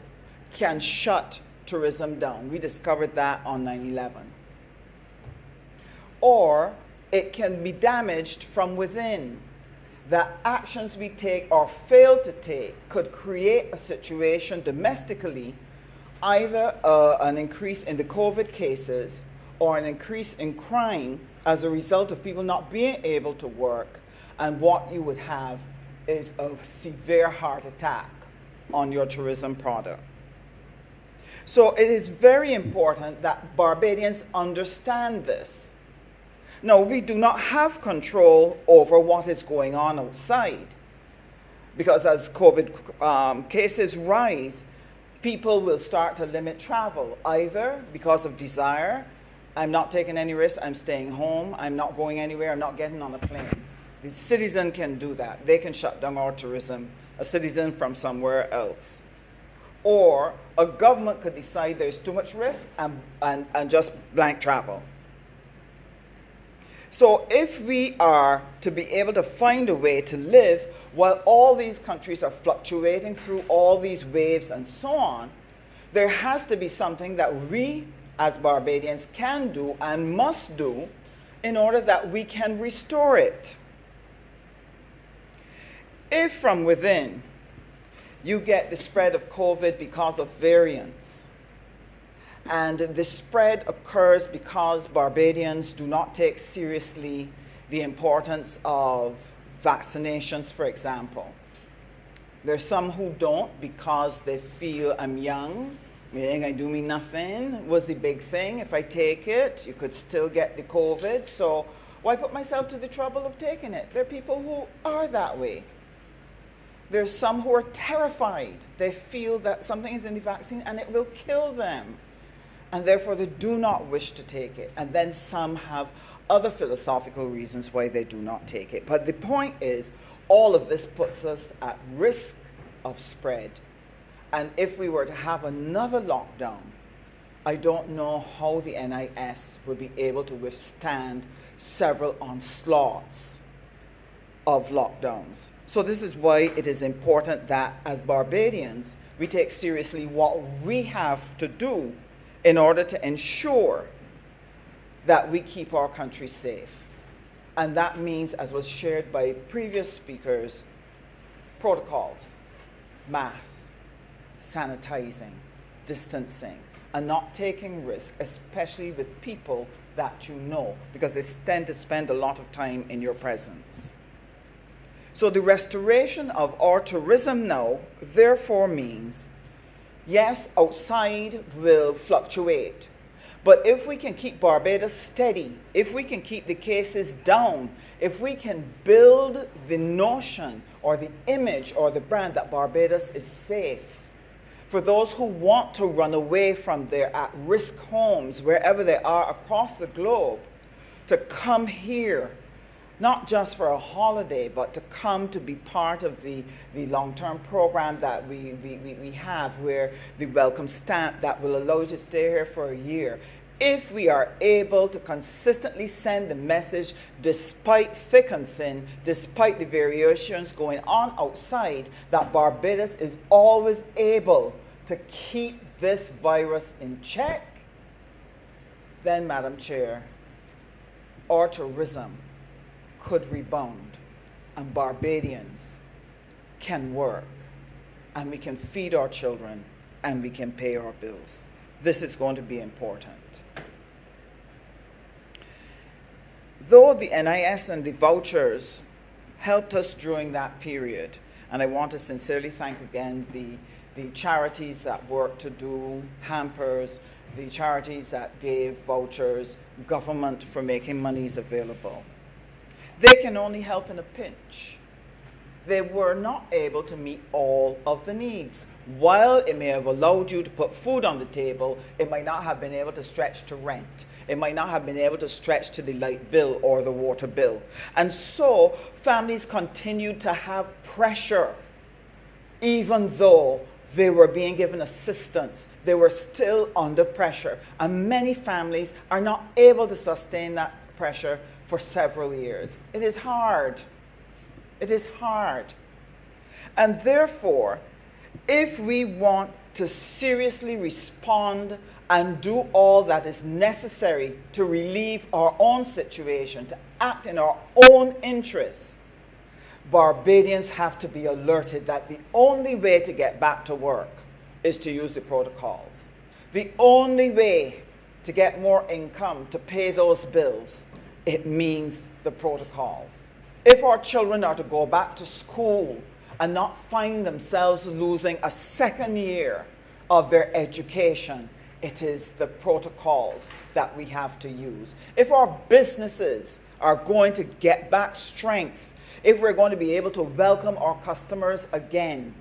Speaker 5: can shut tourism down. We discovered that on 9/11. Or it can be damaged from within. That actions we take or fail to take could create a situation domestically, either an increase in the COVID cases or an increase in crime as a result of people not being able to work, and what you would have is a severe heart attack on your tourism product. So it is very important that Barbadians understand this. Now, we do not have control over what is going on outside, because as COVID cases rise, people will start to limit travel, either because of desire. I'm not taking any risks, I'm staying home, I'm not going anywhere, I'm not getting on a plane. The citizen can do that. They can shut down our tourism, a citizen from somewhere else. Or a government could decide there's too much risk and just blank travel. So if we are to be able to find a way to live while all these countries are fluctuating through all these waves and so on, there has to be something that we as Barbadians can do and must do in order that we can restore it. If from within you get the spread of COVID because of variants, and the spread occurs because Barbadians do not take seriously the importance of vaccinations, for example. There's some who don't because they feel I'm young, it ain't gonna do me nothing. Was the big thing? If I take it, you could still get the COVID, so why put myself to the trouble of taking it? There are people who are that way. There's some who are terrified. They feel that something is in the vaccine and it will kill them, and therefore they do not wish to take it. And then some have other philosophical reasons why they do not take it. But the point is, all of this puts us at risk of spread. And if we were to have another lockdown, I don't know how the NIS would be able to withstand several onslaughts of lockdowns. So this is why it is important that as Barbadians, we take seriously what we have to do in order to ensure that we keep our country safe. And that means, as was shared by previous speakers, protocols, masks, sanitizing, distancing, and not taking risks, especially with people that you know, because they tend to spend a lot of time in your presence. So the restoration of our tourism now, therefore, means, yes, outside will fluctuate, but if we can keep Barbados steady, if we can keep the cases down, if we can build the notion or the image or the brand that Barbados is safe, for those who want to run away from their at-risk homes, wherever they are across the globe, to come here, not just for a holiday, but to come to be part of the long-term program that we have, where the welcome stamp that will allow you to stay here for a year. If we are able to consistently send the message, despite thick and thin, despite the variations going on outside, that Barbados is always able to keep this virus in check, then, Madam Chair, our tourism could rebound, and Barbadians can work, and we can feed our children, and we can pay our bills. This is going to be important. though the NIS and the vouchers helped us during that period, and I want to sincerely thank again the charities that worked to do hampers, the charities that gave vouchers, government for making monies available. They can only help in a pinch. They were not able to meet all of the needs. While it may have allowed you to put food on the table, it might not have been able to stretch to rent. It might not have been able to stretch to the light bill or the water bill. And so families continued to have pressure. Even though they were being given assistance, they were still under pressure. And many families are not able to sustain that pressure for several years. It is hard. It is hard. And therefore, if we want to seriously respond and do all that is necessary to relieve our own situation, to act in our own interests, Barbadians have to be alerted that the only way to get back to work is to use the protocols. The only way to get more income to pay those bills, it means the protocols. If our children are to go back to school and not find themselves losing a second year of their education, it is the protocols that we have to use. If our businesses are going to get back strength, if we're going to be able to welcome our customers again,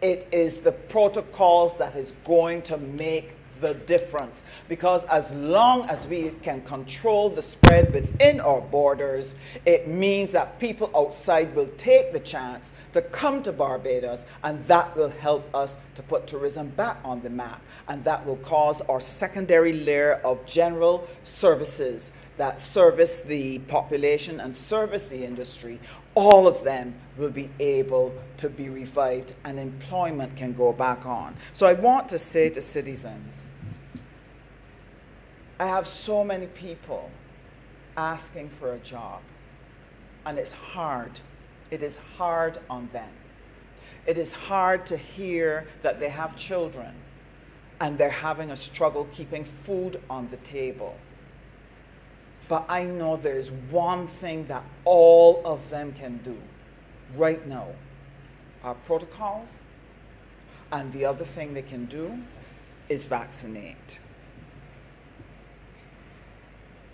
Speaker 5: it is the protocols that is going to make the difference. Because as long as we can control the spread within our borders, it means that people outside will take the chance to come to Barbados, and that will help us to put tourism back on the map. And that will cause our secondary layer of general services that service the population and service the industry, all of them will be able to be revived and employment can go back on. So I want to say to citizens, I have so many people asking for a job, and it's hard. It is hard on them. It is hard to hear that they have children and they're having a struggle keeping food on the table. But I know there's one thing that all of them can do right now. Our protocols, and the other thing they can do is vaccinate.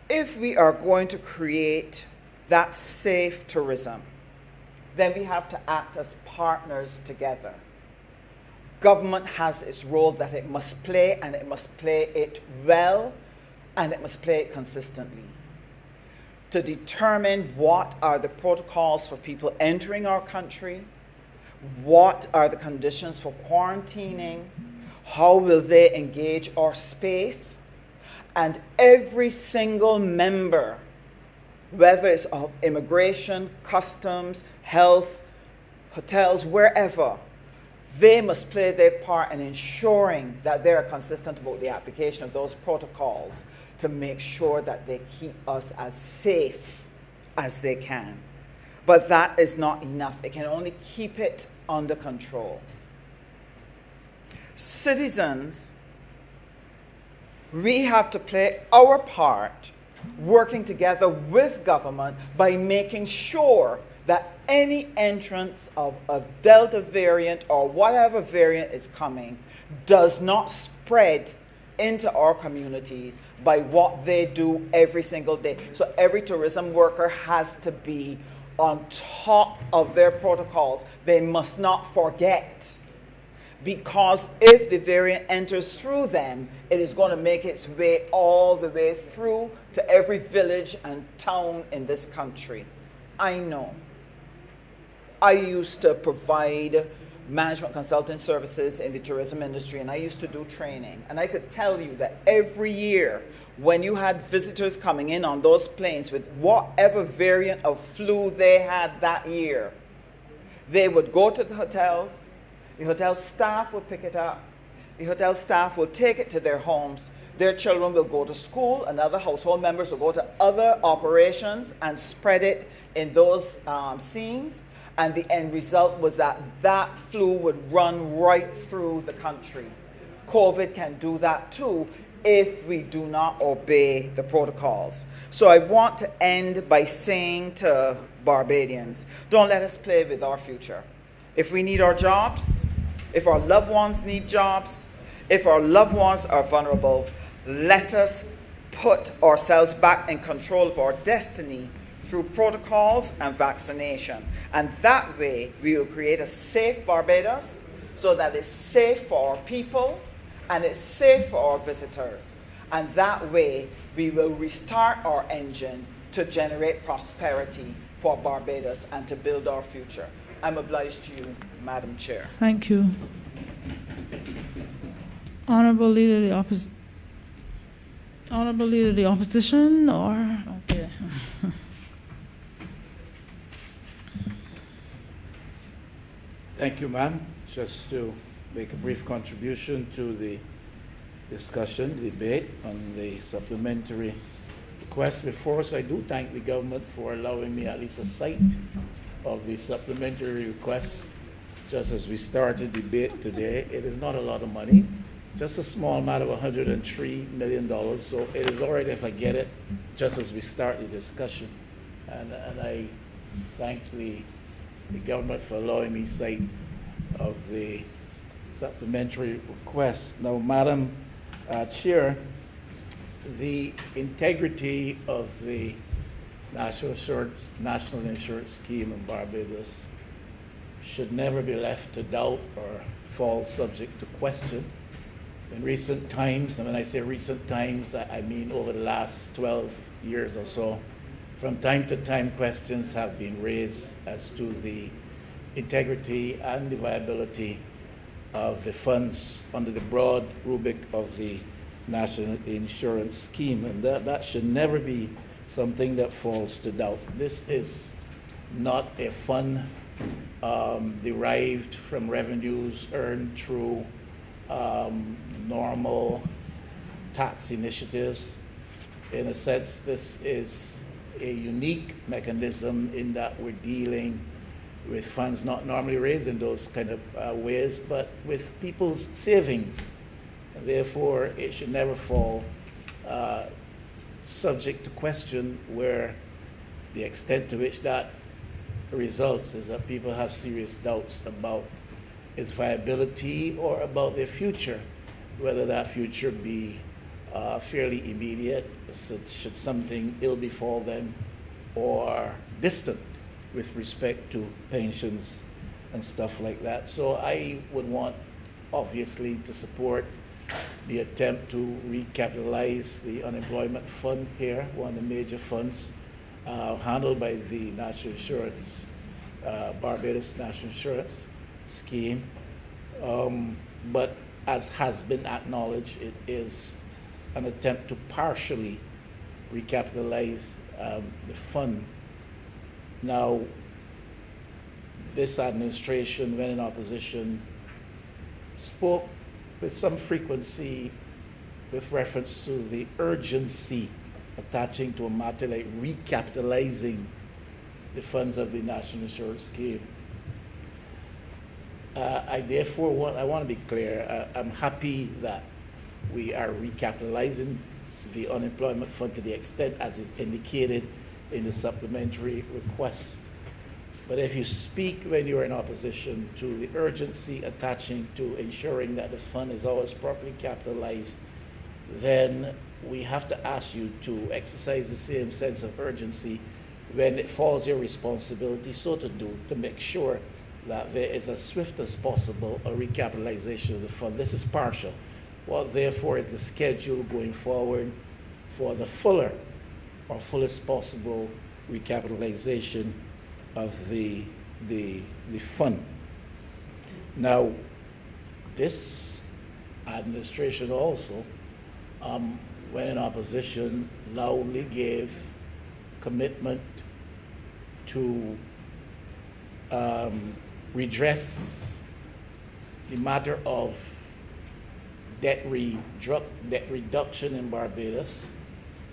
Speaker 5: If we are going to create that safe tourism, then we have to act as partners together. Government has its role that it must play, and it must play it well, and it must play it consistently. To determine what are the protocols for people entering our country, what are the conditions for quarantining, how will they engage our space, and every single member, whether it's of immigration, customs, health, hotels, wherever, they must play their part in ensuring that they are consistent about the application of those protocols to make sure that they keep us as safe as they can. But that is not enough. It can only keep it under control. Citizens, we have to play our part working together with government by making sure that any entrance of a Delta variant or whatever variant is coming does not spread into our communities by what they do every single day. So every tourism worker has to be on top of their protocols. They must not forget, because if the variant enters through them, it is going to make its way all the way through to every village and town in this country. I know. I used to provide management consulting services in the tourism industry, and I used to do training. And I could tell you that every year when you had visitors coming in on those planes with whatever variant of flu they had that year, they would go to the hotels hotel staff would pick it up, the hotel staff will take it to their homes, their children will go to school, and other household members will go to other operations and spread it in those scenes. And the end result was that that flu would run right through the country. COVID can do that too if we do not obey the protocols. So I want to end by saying to Barbadians, don't let us play with our future. If we need our jobs, if our loved ones need jobs, if our loved ones are vulnerable, let us put ourselves back in control of our destiny through protocols and vaccination. And that way, we will create a safe Barbados so that it's safe for our people and it's safe for our visitors. And that way, we will restart our engine to generate prosperity for Barbados and to build our future. I'm obliged to you, Madam Chair.
Speaker 2: Thank you. Honorable Leader of the Office. Honorable Leader of the Opposition, or okay.
Speaker 6: Thank you, ma'am. Just to make a brief contribution to the discussion, debate on the supplementary request before us. I do thank the government for allowing me at least a sight of the supplementary request. Just as we started debate today, it is not a lot of money, just a small amount of $103 million. So it is all right if I get it just as we start the discussion. And I thank the government for allowing me sight of the supplementary request. Now, Madam Chair, the integrity of the National Insurance Scheme in Barbados should never be left to doubt or fall subject to question. In recent times, and when I say recent times, I mean over the last 12 years or so, from time to time questions have been raised as to the integrity and the viability of the funds under the broad rubric of the National Insurance Scheme, and that should never be something that falls to doubt. This is not a fund derived from revenues earned through normal tax initiatives. In a sense, this is a unique mechanism in that we're dealing with funds not normally raised in those kind of ways, but with people's savings. And therefore, it should never fall subject to question, where the extent to which that results is that people have serious doubts about its viability or about their future, whether that future be fairly immediate, should something ill befall them, or distant with respect to pensions and stuff like that. So I would want, obviously, to support the attempt to recapitalize the unemployment fund here, one of the major funds handled by the National Insurance, Barbados National Insurance Scheme. But as has been acknowledged, it is an attempt to partially recapitalize the fund. Now, this administration, when in opposition, spoke with some frequency with reference to the urgency attaching to a matter like recapitalizing the funds of the National Insurance Scheme. I therefore want to be clear. I'm happy that we are recapitalizing the unemployment fund to the extent as is indicated in the supplementary request. But if you speak when you're in opposition to the urgency attaching to ensuring that the fund is always properly capitalized, then we have to ask you to exercise the same sense of urgency when it falls your responsibility so to do, to make sure that there is as swift as possible a recapitalization of the fund. This is partial. What therefore is the schedule going forward for the fuller or fullest possible recapitalization of the fund. Now, this administration also, when in opposition, loudly gave commitment to redress the matter of debt reduction in Barbados,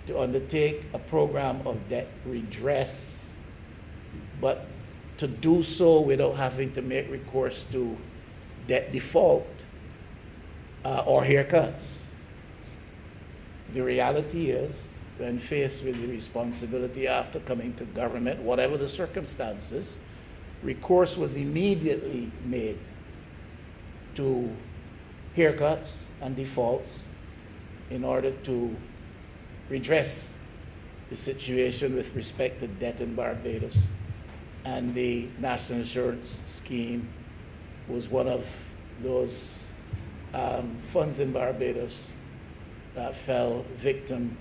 Speaker 6: to undertake a program of debt redress, but to do so without having to make recourse to debt default or haircuts. The reality is, when faced with the responsibility after coming to government, whatever the circumstances, recourse was immediately made to haircuts and defaults in order to redress the situation with respect to debt in Barbados. And the National Insurance Scheme was one of those funds in Barbados that fell victim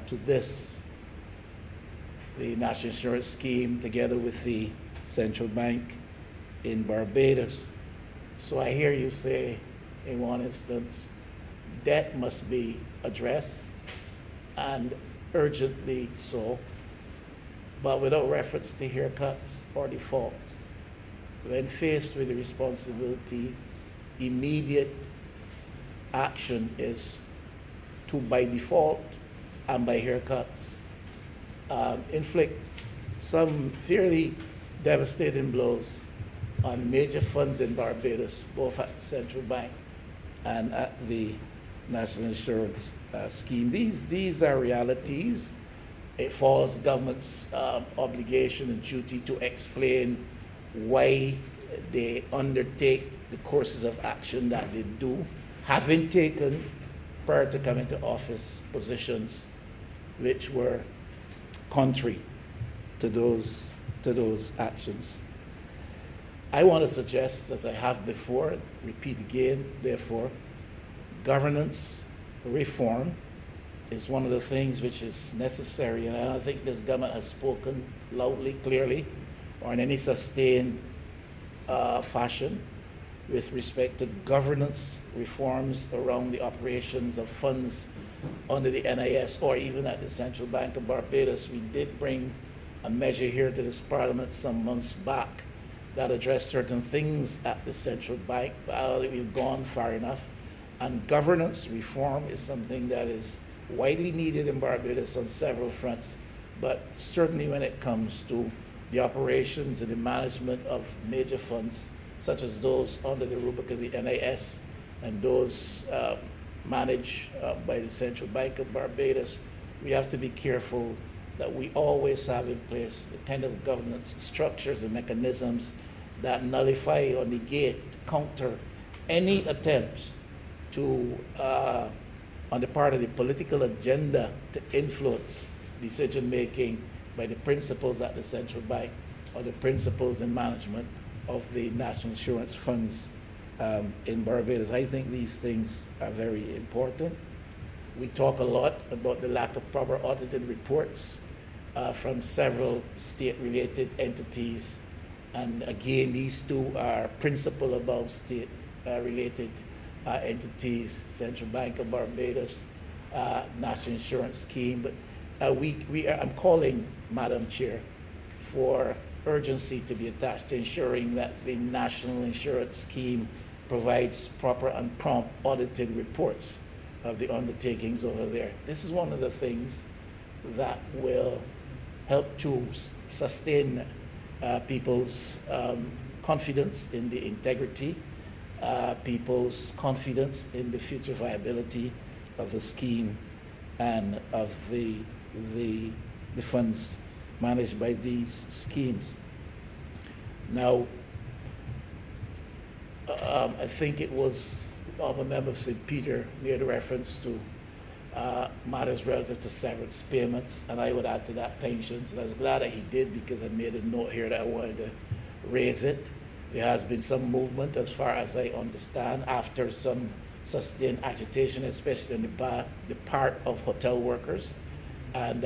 Speaker 6: to this. The National Insurance Scheme, together with the Central Bank in Barbados. So I hear you say, in one instance, debt must be addressed, and urgently so, but without reference to haircuts or defaults. When faced with the responsibility, immediate action is to, by default and by haircuts, inflict some fairly devastating blows on major funds in Barbados, both at the central bank and at the National Insurance Scheme. These are realities. It falls government's obligation and duty to explain why they undertake the courses of action that they do, having taken, prior to coming to office, positions which were contrary to those actions. I want to suggest, as I have before, repeat again, therefore, governance reform is one of the things which is necessary, and I don't think this government has spoken loudly, clearly, or in any sustained fashion with respect to governance reforms around the operations of funds under the NIS or even at the Central Bank of Barbados. We did bring a measure here to this Parliament some months back that addressed certain things at the Central Bank, but I don't think we've gone far enough. And governance reform is something that is widely needed in Barbados on several fronts, but certainly when it comes to the operations and the management of major funds, such as those under the rubric of the NIS and those managed by the Central Bank of Barbados, we have to be careful that we always have in place the kind of governance structures and mechanisms that nullify or negate, counter any attempts to, on the part of the political agenda, to influence decision-making by the principals at the central bank or the principals in management of the national insurance funds in Barbados. I think these things are very important. We talk a lot about the lack of proper audited reports from several state-related entities. And again, these two are principal above state-related entities, Central Bank of Barbados, National Insurance Scheme. But I'm calling, Madam Chair, for urgency to be attached to ensuring that the National Insurance Scheme provides proper and prompt audited reports of the undertakings over there. This is one of the things that will help to sustain people's confidence in the integrity, people's confidence in the future viability of the scheme and of the funds managed by these schemes. Now, I think it was Honourable Member St. Peter made a reference to matters relative to severance payments, and I would add to that pensions. And I was glad that he did, because I made a note here that I wanted to raise it. There has been some movement, as far as I understand, after some sustained agitation, especially on the part of hotel workers. And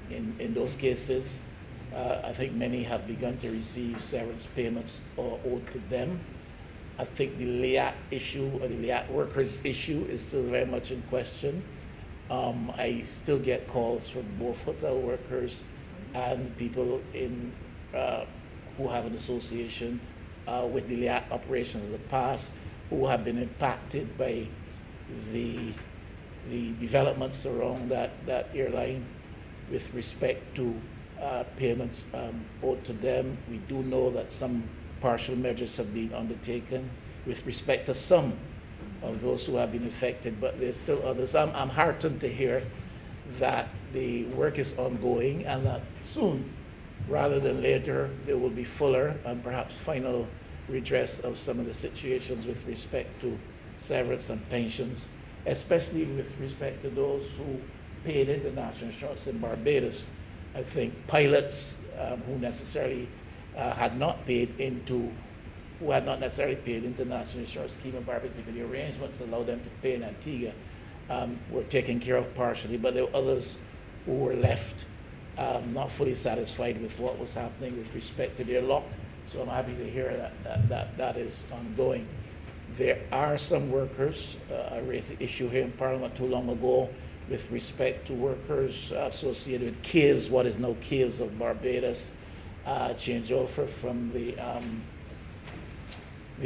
Speaker 6: in those cases, I think many have begun to receive severance payments owed to them. I think the LIAT issue, or the LIAT workers issue, is still very much in question. I still get calls from both hotel workers and people in who have an association with the LIAT operations in the past, who have been impacted by the developments around that airline with respect to payments owed to them. We do know that some partial measures have been undertaken with respect to some of those who have been affected, but there's still others. I'm heartened to hear that the work is ongoing and that soon, rather than later, there will be fuller and perhaps final redress of some of the situations with respect to severance and pensions, especially with respect to those who paid into national insurance in Barbados. I think pilots who had not necessarily paid into national insurance scheme in Barbados, because the arrangements allowed them to pay in Antigua, were taken care of partially, but there were others who were left not fully satisfied with what was happening with respect to their lot. So I'm happy to hear that is ongoing. There are some workers, I raised the issue here in Parliament too long ago with respect to workers associated with Tues, what is now Tues of Barbados, change over from the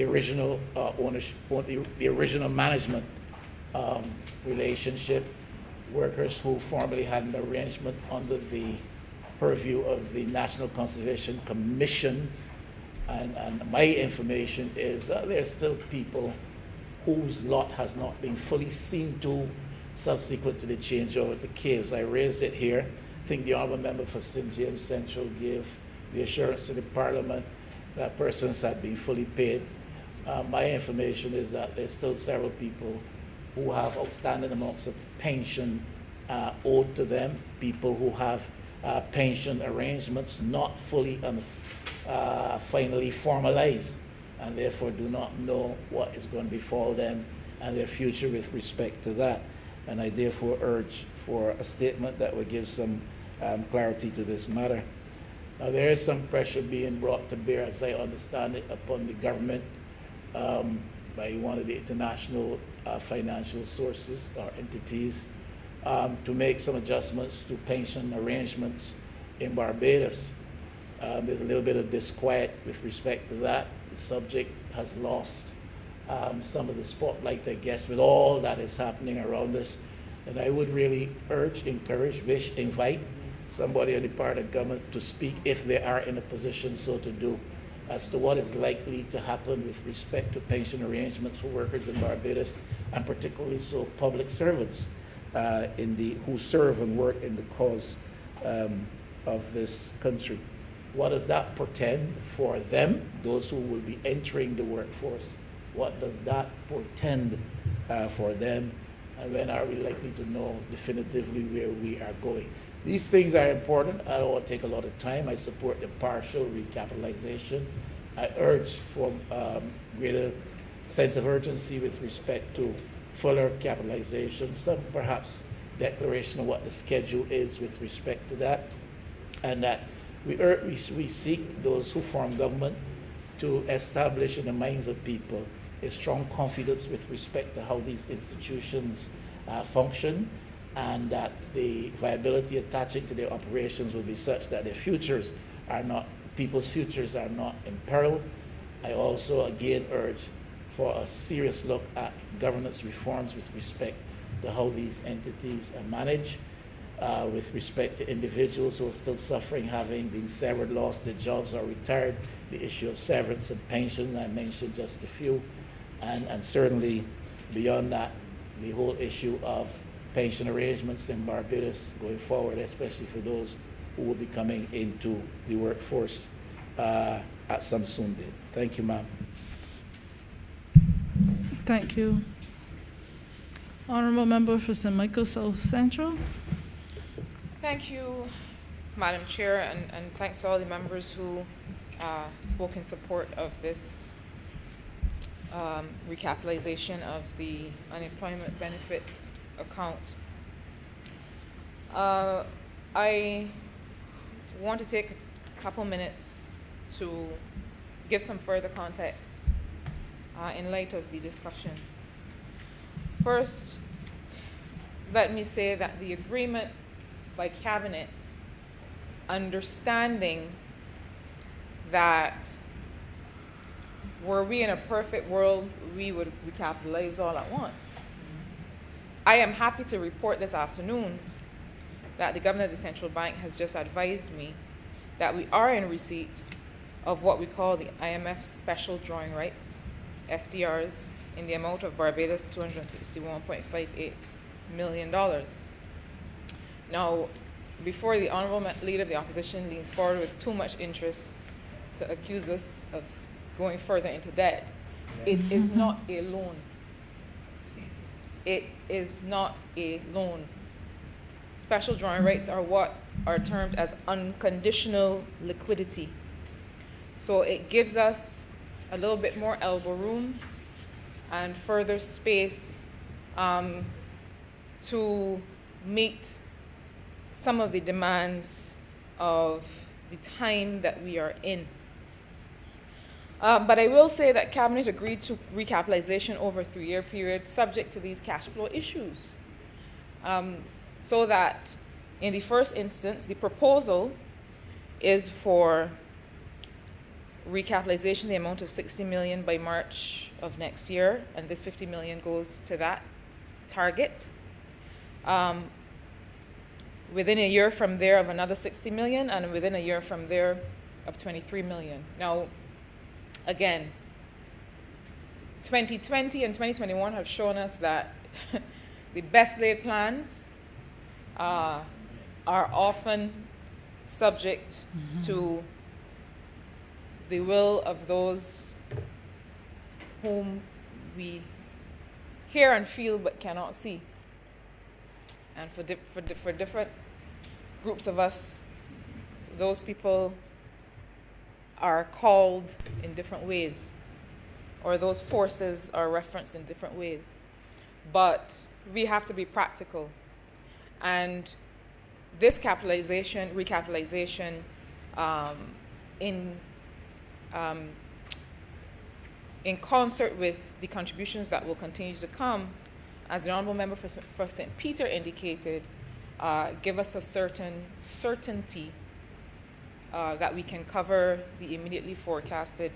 Speaker 6: original ownership, the original management relationship, workers who formerly had an arrangement under the purview of the National Conservation Commission. And my information is that there's still people whose lot has not been fully seen to subsequent to the changeover to Tues. I raised it here. I think the Honourable Member for St. James Central gave the assurance to the Parliament that persons had been fully paid. My information is that there's still several people who have outstanding amounts of pension owed to them, people who have pension arrangements not fully and finally formalized, and therefore do not know what is going to befall them and their future with respect to that. And I therefore urge for a statement that would give some clarity to this matter. Now, there is some pressure being brought to bear, as I understand it, upon the government by one of the international financial sources or entities to make some adjustments to pension arrangements in Barbados. There's a little bit of disquiet with respect to that. The subject has lost some of the spotlight, I guess, with all that is happening around us. And I would really urge, encourage, wish, invite somebody on the part of government to speak, if they are in a position so to do, as to what is likely to happen with respect to pension arrangements for workers in Barbados, and particularly so public servants who serve and work in the cause of this country. What does that portend for them, those who will be entering the workforce? What does that portend for them? And when are we likely to know definitively where we are going? These things are important. I don't want to take a lot of time. I support the partial recapitalization. I urge for greater sense of urgency with respect to fuller capitalization, some perhaps declaration of what the schedule is with respect to that, and that we seek those who form government to establish in the minds of people a strong confidence with respect to how these institutions function, and that the viability attaching to their operations will be such that their futures are not, people's futures are not imperiled. I also again urge for a serious look at governance reforms with respect to how these entities are managed, with respect to individuals who are still suffering, having been severed, lost their jobs, or retired, the issue of severance and pension, I mentioned just a few, and certainly beyond that, the whole issue of pension arrangements in Barbados going forward, especially for those who will be coming into the workforce at some soon date. Thank you, ma'am.
Speaker 2: Thank you. Honourable Member for St. Michael South Central.
Speaker 3: Thank you, Madam Chair, and thanks to all the members who spoke in support of this recapitalization of the unemployment benefit account. I want to take a couple minutes to give some further context in light of the discussion. First, let me say that the agreement by Cabinet, understanding that were we in a perfect world, we would recapitalize all at once. I am happy to report this afternoon that the Governor of the Central Bank has just advised me that we are in receipt of what we call the IMF Special Drawing Rights, SDRs, in the amount of Barbados $261.58 million. Now, before the Honorable Leader of the Opposition leans forward with too much interest to accuse us of going further into debt, it is not a loan. It is not a loan. Special drawing rights are what are termed as unconditional liquidity. So it gives us a little bit more elbow room and further space to meet some of the demands of the time that we are in. But I will say that Cabinet agreed to recapitalization over a 3-year period subject to these cash flow issues. So that in the first instance, the proposal is for recapitalization, the amount of $60 million by March of next year, and this $50 million goes to that target. Within a year from there of another $60 million, and within a year from there of $23 million. Now, again, 2020 and 2021 have shown us that the best laid plans are often subject to the will of those whom we hear and feel but cannot see. And for different groups of us, those people are called in different ways, or those forces are referenced in different ways. But we have to be practical. And this recapitalization, in concert with the contributions that will continue to come, as the Honourable Member for St. Peter indicated, give us a certain certainty that we can cover the immediately forecasted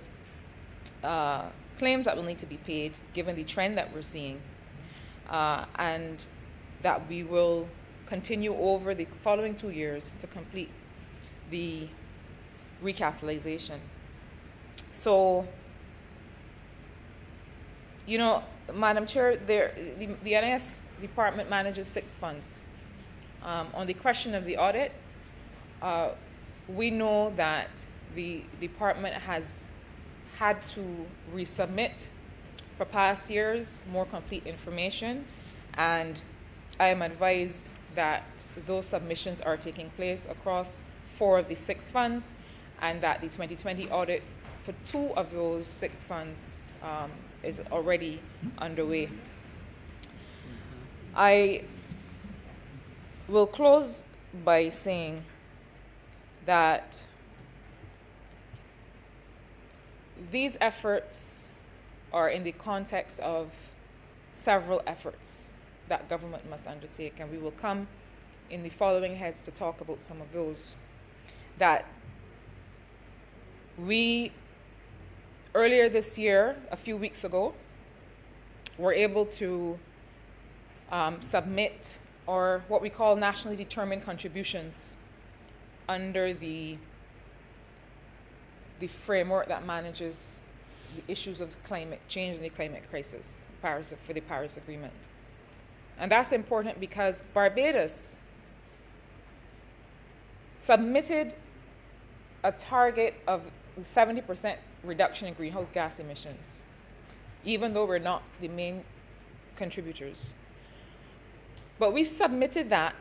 Speaker 3: claims that will need to be paid, given the trend that we're seeing, and that we will continue over the following 2 years to complete the recapitalization. So, you know, Madam Chair, the NIS department manages 6 funds. On the question of the audit, we know that the department has had to resubmit for past years more complete information, and I am advised that those submissions are taking place across 4 of the 6 funds, and that the 2020 audit for 2 of those 6 funds is already underway. I will close by saying that these efforts are in the context of several efforts that government must undertake, and we will come in the following heads to talk about some of those. That we, earlier this year, a few weeks ago, were able to submit, or what we call nationally determined contributions, under the framework that manages the issues of climate change and the climate crisis, for the Paris Agreement. And that's important because Barbados submitted a target of 70% reduction in greenhouse gas emissions, even though we're not the main contributors. But we submitted that,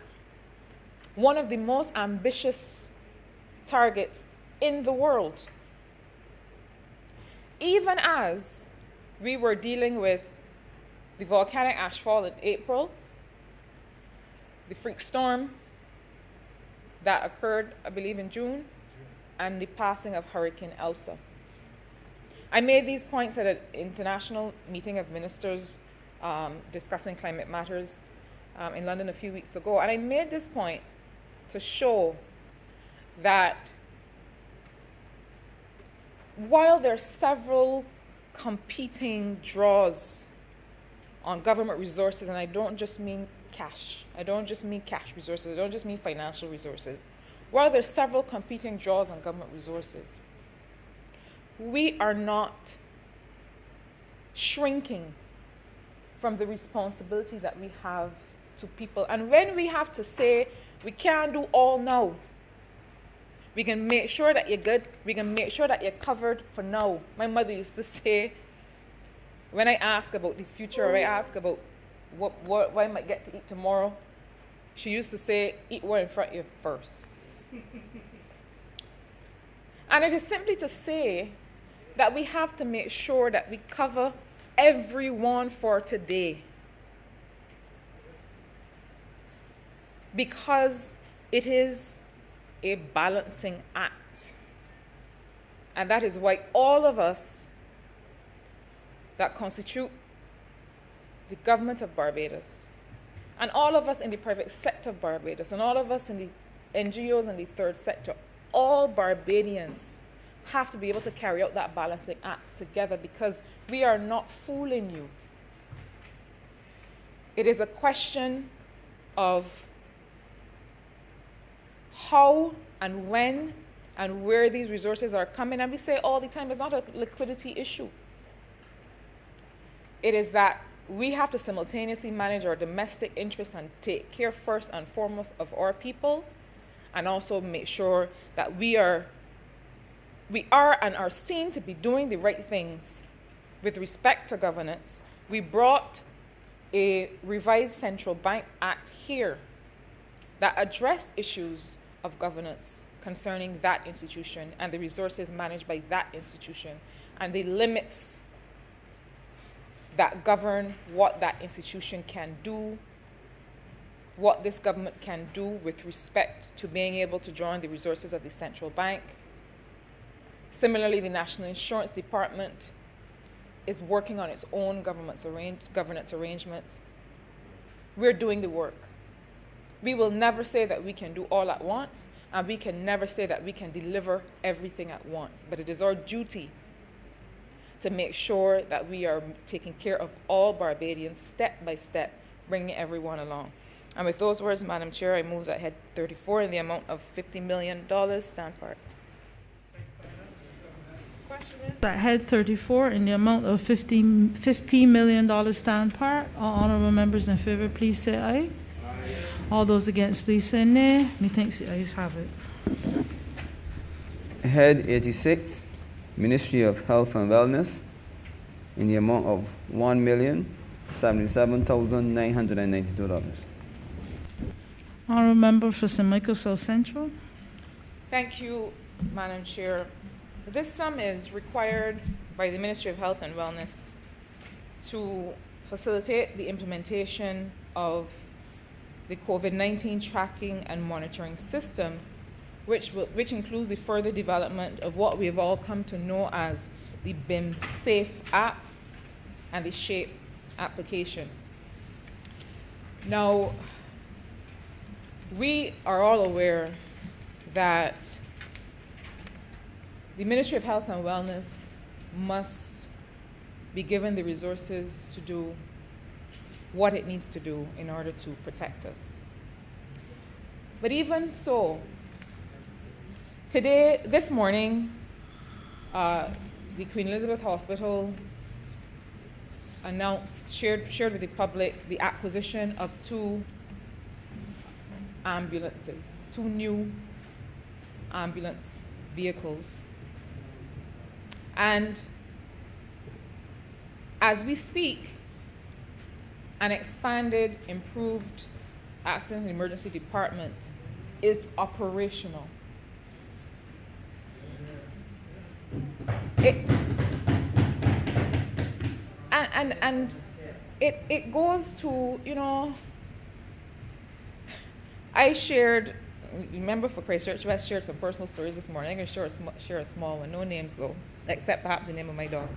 Speaker 3: one of the most ambitious targets in the world, even as we were dealing with the volcanic ashfall in April, the freak storm that occurred, I believe, in June, and the passing of Hurricane Elsa. I made these points at an international meeting of ministers discussing climate matters in London a few weeks ago, and I made this point to show that while there are several competing draws on government resources, and I don't just mean cash, I don't just mean cash resources, I don't just mean financial resources, while there are several competing draws on government resources, we are not shrinking from the responsibility that we have to people. And when we have to say, we can't do all now, we can make sure that you're good, we can make sure that you're covered for now. My mother used to say, when I ask about the future, or I ask about what I might get to eat tomorrow, she used to say, eat what in front of you first. And it is simply to say that we have to make sure that we cover everyone for today. Because it is a balancing act. And that is why all of us that constitute the government of Barbados, and all of us in the private sector of Barbados, and all of us in the NGOs and the third sector, all Barbadians have to be able to carry out that balancing act together, because we are not fooling you. It is a question of how and when and where these resources are coming. And we say all the time, it's not a liquidity issue. It is that we have to simultaneously manage our domestic interests and take care first and foremost of our people, and also make sure that we are and are seen to be doing the right things with respect to governance. We brought a revised Central Bank Act here that addressed issues of governance concerning that institution and the resources managed by that institution, and the limits that govern what that institution can do, what this government can do with respect to being able to draw on the resources of the central bank. Similarly, the National Insurance Department is working on its own governance arrangements. We're doing the work. We will never say that we can do all at once, and we can never say that we can deliver everything at once. But it is our duty to make sure that we are taking care of all Barbadians step by step, bringing everyone along. And with those words, Madam Chair, I move that Head 34 in the amount of $50 million stand part.
Speaker 2: That Head 34 in the amount of $15 million stand part. All honourable members in favour, please say aye. Aye. All those against, please say nay. Methinks the ayes have it.
Speaker 1: Head 86, Ministry of Health and Wellness, in the amount of $1,077,992.
Speaker 2: Honourable member for St. Michael South Central.
Speaker 3: Thank you, Madam Chair. This sum is required by the Ministry of Health and Wellness to facilitate the implementation of the COVID-19 tracking and monitoring system, which includes the further development of what we have all come to know as the BIM Safe app and the SHAPE application. Now, we are all aware that the Ministry of Health and Wellness must be given the resources to do what it needs to do in order to protect us. But even so, this morning, the Queen Elizabeth Hospital shared with the public the acquisition of 2 ambulances, 2 new ambulance vehicles. And as we speak, an expanded, improved accident and emergency department is operational. It goes to, I shared, remember for Christchurch West, shared some personal stories this morning. I'm going to share a small one, no names though, except perhaps the name of my dog.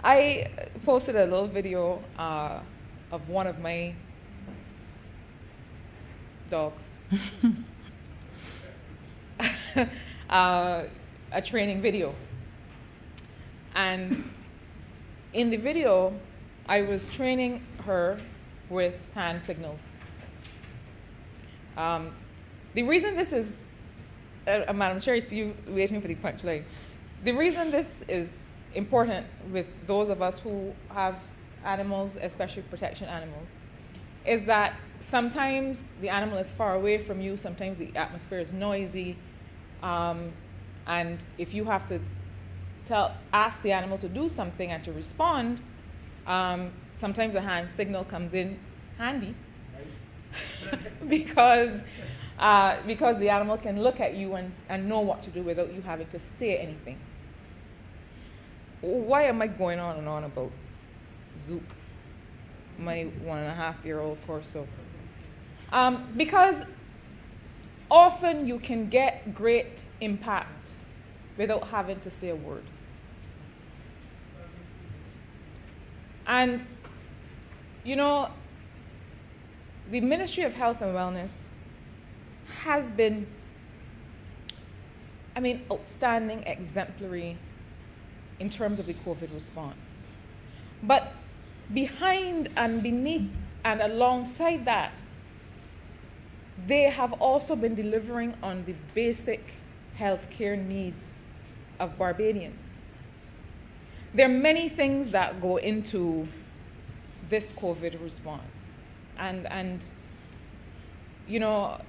Speaker 3: I posted a little video of one of my dogs, a training video. And in the video, I was training her with hand signals. The reason this is, Madam Chair, I see you waiting for the punchline. The reason this is important with those of us who have animals, especially protection animals, is that sometimes the animal is far away from you, sometimes the atmosphere is noisy, and if you have to ask the animal to do something and to respond, sometimes a hand signal comes in handy because the animal can look at you and know what to do without you having to say anything. Why am I going on and on about Zook, my 1.5-year-old Corso? Because often you can get great impact without having to say a word. And, you know, the Ministry of Health and Wellness has been, outstanding, exemplary in terms of the COVID response. But behind and beneath and alongside that, they have also been delivering on the basic healthcare needs of Barbadians. There are many things that go into this COVID response. And you know,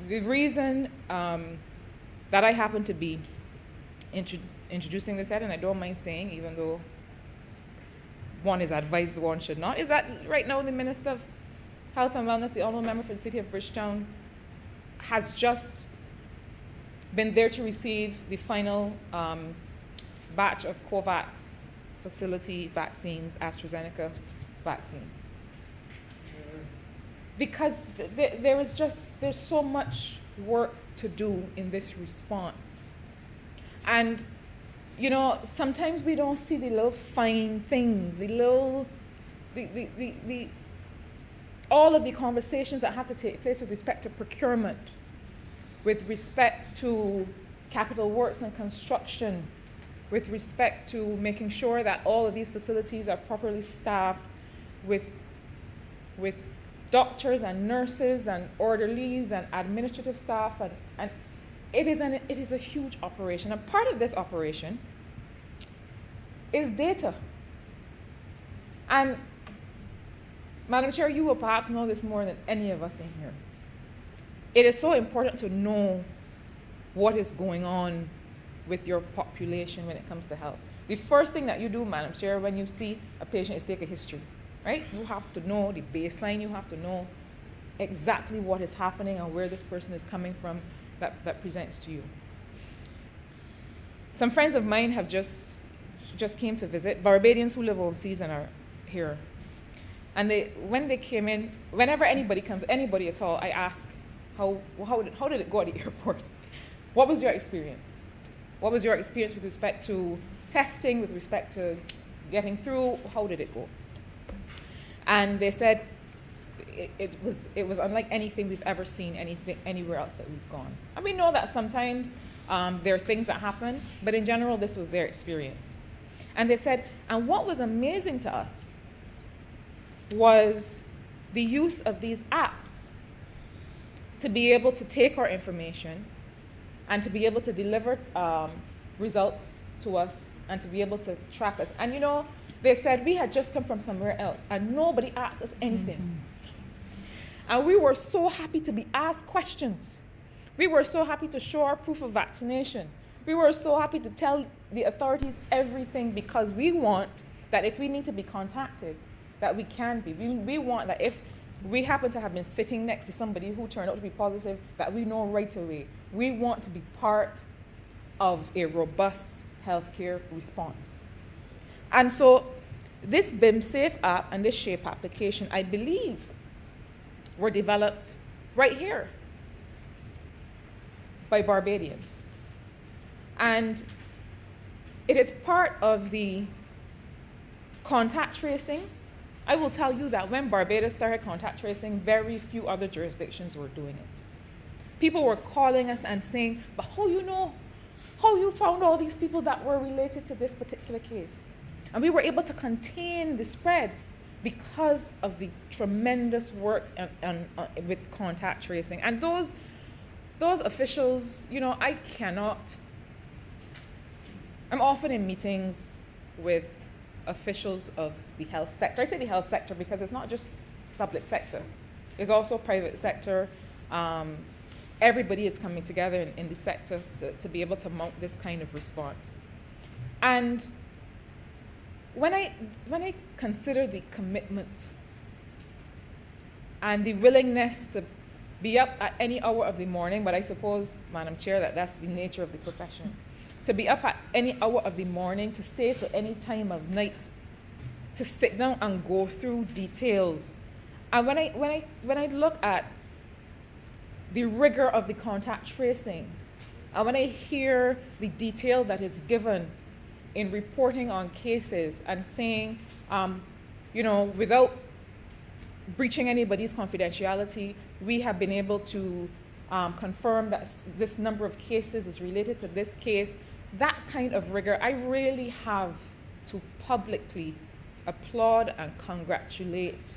Speaker 3: the reason that I happen to be introducing this head, and I don't mind saying, even though one is advised one should not, is that right now the Minister of Health and Wellness, the Honourable Member for the City of Bridgetown, has just been there to receive the final batch of COVAX facility vaccines, AstraZeneca vaccines. Because there's so much work to do in this response. And, you know, sometimes we don't see the little fine things, all of the conversations that have to take place with respect to procurement, with respect to capital works and construction, with respect to making sure that all of these facilities are properly staffed with doctors and nurses and orderlies and administrative staff, and it is a huge operation. And part of this operation is data. And Madam Chair, you will perhaps know this more than any of us in here. It is so important to know what is going on with your population when it comes to health. The first thing that you do, Madam Chair, when you see a patient is take a history, right? You have to know the baseline, you have to know exactly what is happening and where this person is coming from that presents to you. Some friends of mine have just came to visit, Barbadians who live overseas and are here. And when they came in, whenever anybody comes, anybody at all, I ask, how did it go at the airport? What was your experience? What was your experience with respect to testing, with respect to getting through? How did it go? And they said it was unlike anything we've ever seen anywhere else that we've gone. And we know that sometimes there are things that happen, but in general, this was their experience. And they said, and what was amazing to us was the use of these apps to be able to take our information and to be able to deliver results to us and to be able to track us. And you know, they said we had just come from somewhere else and nobody asked us anything. Mm-hmm. And we were so happy to be asked questions. We were so happy to show our proof of vaccination. We were so happy to tell the authorities everything, because we want that if we need to be contacted, that we can be. We want that if we happen to have been sitting next to somebody who turned out to be positive, that we know right away. We want to be part of a robust healthcare response. And so this BIMSAFE app and this SHAPE application, I believe, were developed right here by Barbadians. And it is part of the contact tracing. I will tell you that when Barbados started contact tracing, very few other jurisdictions were doing it. People were calling us and saying, but how you found all these people that were related to this particular case? And we were able to contain the spread because of the tremendous work with contact tracing. And those officials, you know, I'm often in meetings with officials of the health sector. I say the health sector because it's not just public sector. It's also private sector. Everybody is coming together in the sector to be able to mount this kind of response. And when I consider the commitment and the willingness to be up at any hour of the morning, but I suppose, Madam Chair, that's the nature of the profession, to be up at any hour of the morning, to stay till any time of night, to sit down and go through details. And when I look at the rigor of the contact tracing, and when I hear the detail that is given in reporting on cases and saying, without breaching anybody's confidentiality, we have been able to confirm that this number of cases is related to this case, that kind of rigor, I really have to publicly applaud and congratulate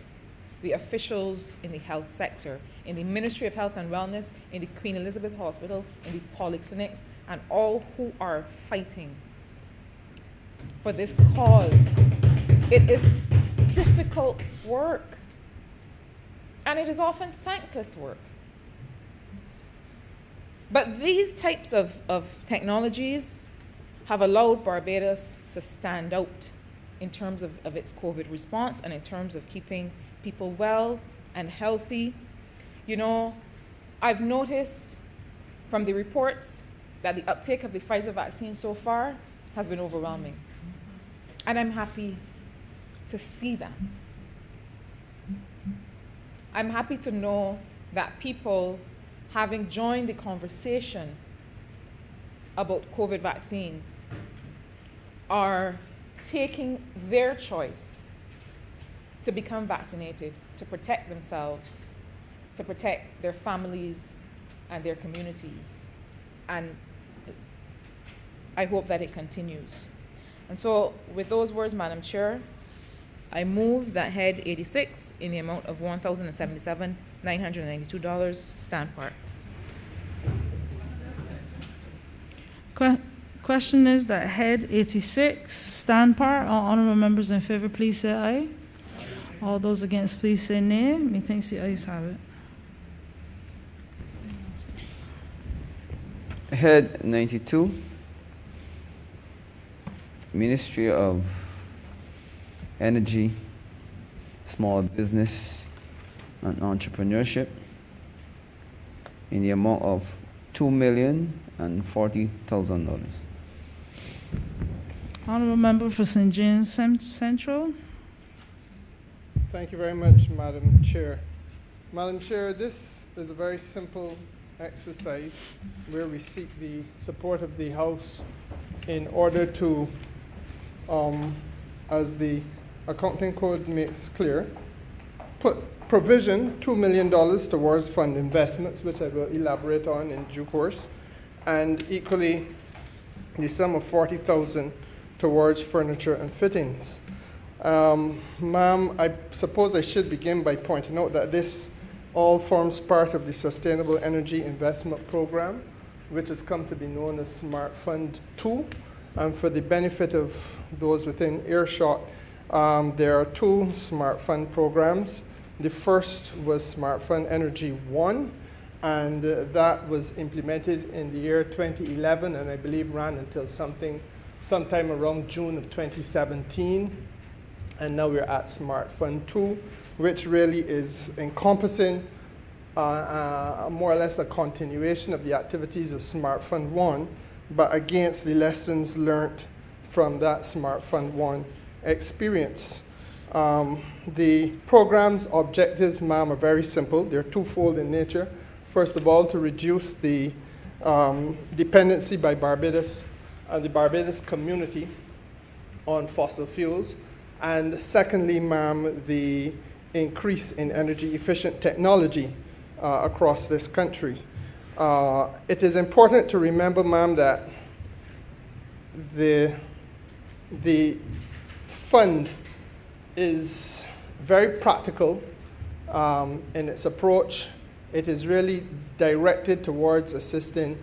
Speaker 3: the officials in the health sector, in the Ministry of Health and Wellness, in the Queen Elizabeth Hospital, in the polyclinics, and all who are fighting for this cause. It is difficult work, and it is often thankless work. But these types of technologies have allowed Barbados to stand out in terms of its COVID response and in terms of keeping people well and healthy. I've noticed from the reports that the uptake of the Pfizer vaccine so far has been overwhelming. And I'm happy to see that. I'm happy to know that people, having joined the conversation about COVID vaccines, are taking their choice to become vaccinated, to protect themselves, to protect their families and their communities. And I hope that it continues. And so with those words, Madam Chair, I move that head 86 in the amount of $1,077,992 stand part.
Speaker 2: Question is that head 86 stand part. All honorable members in favor, please say aye. All those against, please say nay. Methinks the ayes have it.
Speaker 1: Head 92, Ministry of Energy, Small Business and Entrepreneurship, in the amount of $2,040,000.
Speaker 2: Honorable member for St. James Central.
Speaker 7: Thank you very much, Madam Chair. Madam Chair, this is a very simple exercise where we seek the support of the House in order to, as the accounting code makes clear, provision $2 million towards fund investments, which I will elaborate on in due course, and equally the sum of $40,000 towards furniture and fittings. Ma'am, I suppose I should begin by pointing out that this all forms part of the Sustainable Energy Investment Program, which has come to be known as Smart Fund 2. And for the benefit of those within earshot, there are two Smart Fund programs. The first was Smart Fund Energy 1, and that was implemented in the year 2011, and I believe ran until sometime around June of 2017. And now we're at Smart Fund 2, which really is encompassing more or less a continuation of the activities of Smart Fund 1, but against the lessons learned from that Smart Fund 1 experience. The program's objectives, ma'am, are very simple. They're twofold in nature. First of all, to reduce the dependency by Barbados and the Barbados community on fossil fuels. And secondly, ma'am, the increase in energy efficient technology across this country. It is important to remember, ma'am, that the fund is very practical in its approach. It is really directed towards assisting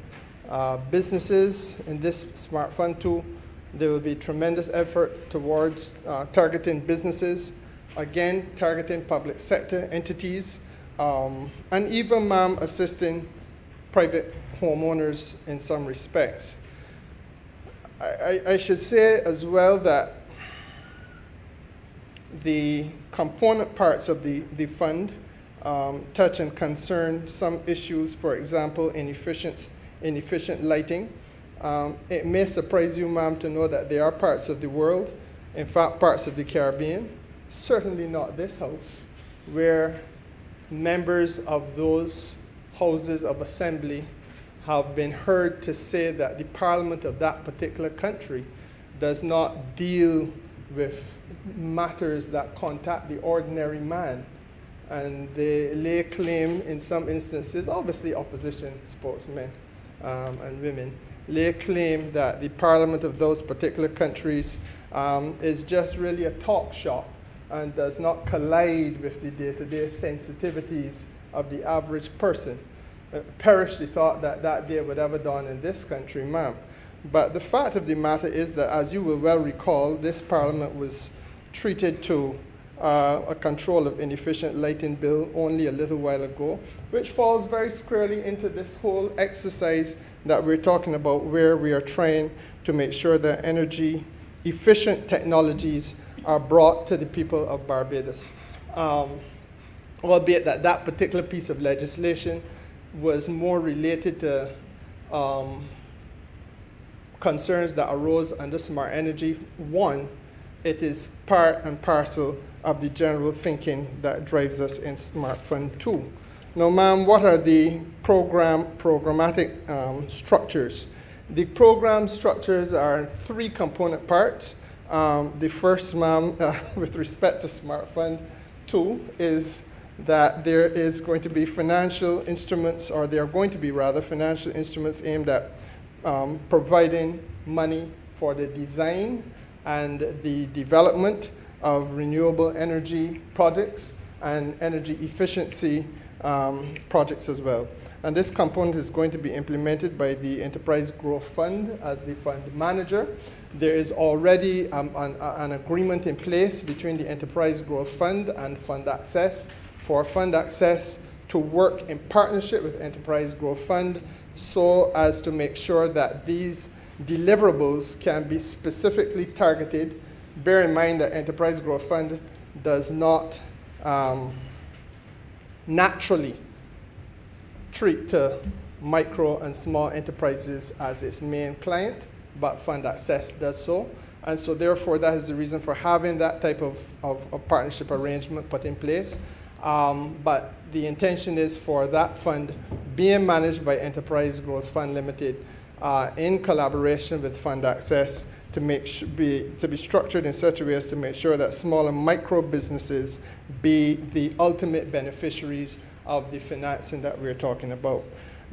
Speaker 7: businesses in this Smart Fund 2 There will be tremendous effort towards targeting businesses, again, targeting public sector entities, and even, ma'am, assisting private homeowners in some respects. I should say as well that the component parts of the fund touch and concern some issues, for example, inefficient lighting. It may surprise you, ma'am, to know that there are parts of the world, in fact, parts of the Caribbean, certainly not this house, where members of those houses of assembly have been heard to say that the parliament of that particular country does not deal with matters that contact the ordinary man. And they lay claim in some instances, obviously opposition sportsmen and women, lay claim that the parliament of those particular countries is just really a talk shop and does not collide with the day-to-day sensitivities of the average person. Perish the thought that that day would ever dawn in this country, ma'am. But the fact of the matter is that, as you will well recall, this parliament was treated to a control of inefficient lighting bill only a little while ago, which falls very squarely into this whole exercise that we're talking about, where we are trying to make sure that energy efficient technologies are brought to the people of Barbados. Albeit that that particular piece of legislation was more related to concerns that arose under Smart Energy 1, it is part and parcel of the general thinking that drives us in Smart Fund 2. Now, ma'am, what are the programmatic structures? The program structures are 3 component parts. The first, ma'am, with respect to Smart Fund 2, is that there is going to be financial instruments, or there are going to be rather financial instruments aimed at providing money for the design and the development of renewable energy projects and energy efficiency projects as well. And this component is going to be implemented by the Enterprise Growth Fund as the fund manager. There is already an agreement in place between the Enterprise Growth Fund and Fund Access for Fund Access to work in partnership with Enterprise Growth Fund so as to make sure that these deliverables can be specifically targeted. Bear in mind that Enterprise Growth Fund does not naturally treat micro and small enterprises as its main client, but Fund Access does so. And so therefore that is the reason for having that type of partnership arrangement put in place. But the intention is for that fund being managed by Enterprise Growth Fund Limited in collaboration with Fund Access to be structured in such a way as to make sure that small and micro businesses be the ultimate beneficiaries of the financing that we're talking about.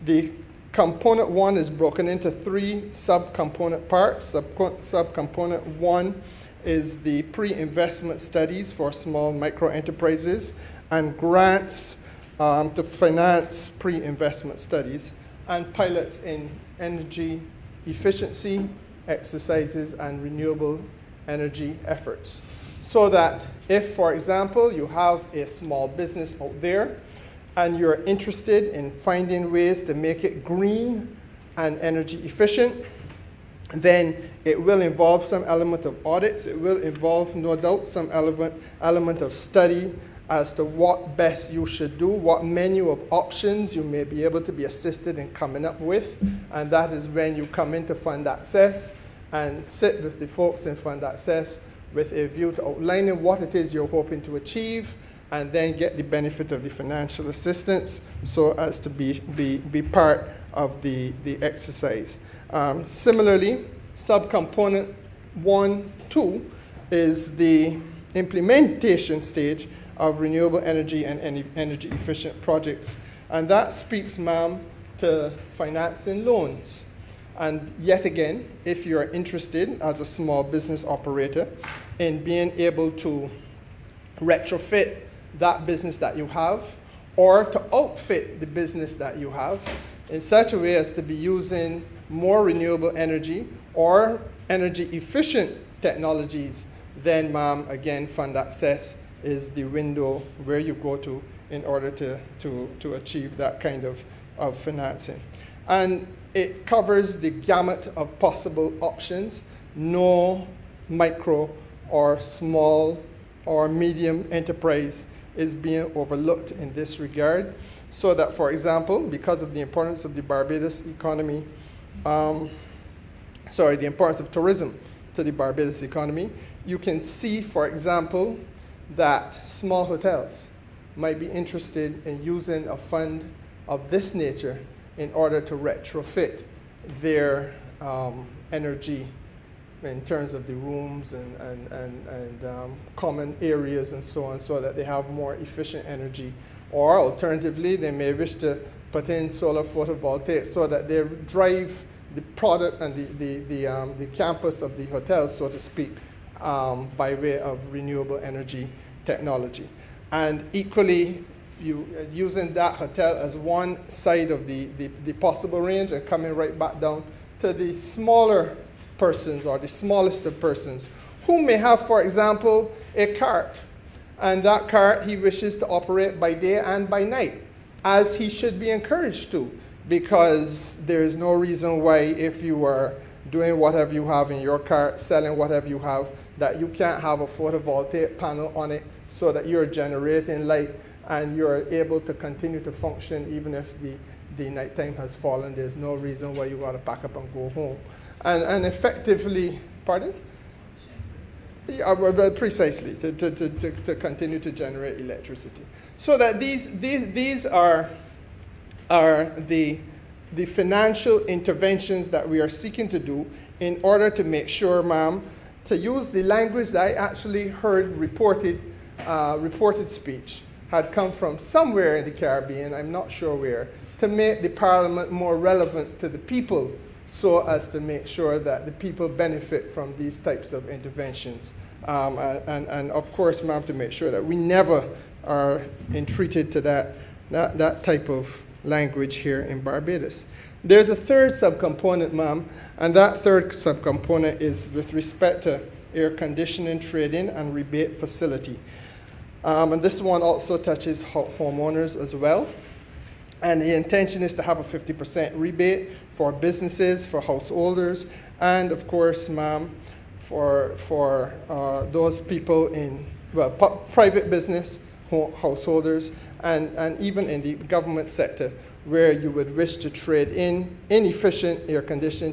Speaker 7: The component 1 is broken into 3 sub-component parts. Subcomponent 1 is the pre-investment studies for small micro enterprises and grants to finance pre-investment studies and pilots in energy efficiency exercises and renewable energy efforts. So that if, for example, you have a small business out there and you're interested in finding ways to make it green and energy efficient, then it will involve some element of audits. It will involve, no doubt, some element of study as to what best you should do, what menu of options you may be able to be assisted in coming up with. And that is when you come into Fund Access and sit with the folks in Fund Access with a view to outlining what it is you're hoping to achieve, and then get the benefit of the financial assistance so as to be part of the exercise. Similarly, subcomponent 1, 2 is the implementation stage of renewable energy and energy efficient projects. And that speaks, ma'am, to financing loans. And yet again, if you're interested as a small business operator in being able to retrofit that business that you have, or to outfit the business that you have in such a way as to be using more renewable energy, or energy efficient technologies, then, ma'am, again, fund access is the window where you go to in order to achieve that kind of financing. And it covers the gamut of possible options. No micro or small or medium enterprise is being overlooked in this regard. So that, for example, because of the importance of the Barbados economy, the importance of tourism to the Barbados economy, you can see, for example, that small hotels might be interested in using a fund of this nature in order to retrofit their energy in terms of the rooms and common areas and so on, so that they have more efficient energy. Or alternatively, they may wish to put in solar photovoltaics so that they drive the product and the campus of the hotel, so to speak, by way of renewable energy technology. And equally, using that hotel as one side of the possible range and coming right back down to the smaller persons or the smallest of persons who may have, for example, a cart. And that cart he wishes to operate by day and by night, as he should be encouraged to, because there is no reason why, if you are doing whatever you have in your cart, selling whatever you have, that you can't have a photovoltaic panel on it so that you're generating light and you're able to continue to function even if the nighttime has fallen. There's no reason why you got to pack up and go home. And effectively, pardon? Yeah, well, precisely, to continue to generate electricity. So that these are the financial interventions that we are seeking to do in order to make sure, ma'am, to use the language that I actually heard reported speech had come from somewhere in the Caribbean, I'm not sure where, to make the Parliament more relevant to the people, so as to make sure that the people benefit from these types of interventions. And of course, ma'am, to make sure that we never are entreated to that type of language here in Barbados. There's a third subcomponent, ma'am, and that third subcomponent is with respect to air conditioning, trading, and rebate facility. And this one also touches homeowners as well. And the intention is to have a 50% rebate for businesses, for householders, and of course, ma'am, for those people in, well, private business, householders, and even in the government sector, where you would wish to trade in inefficient air conditioning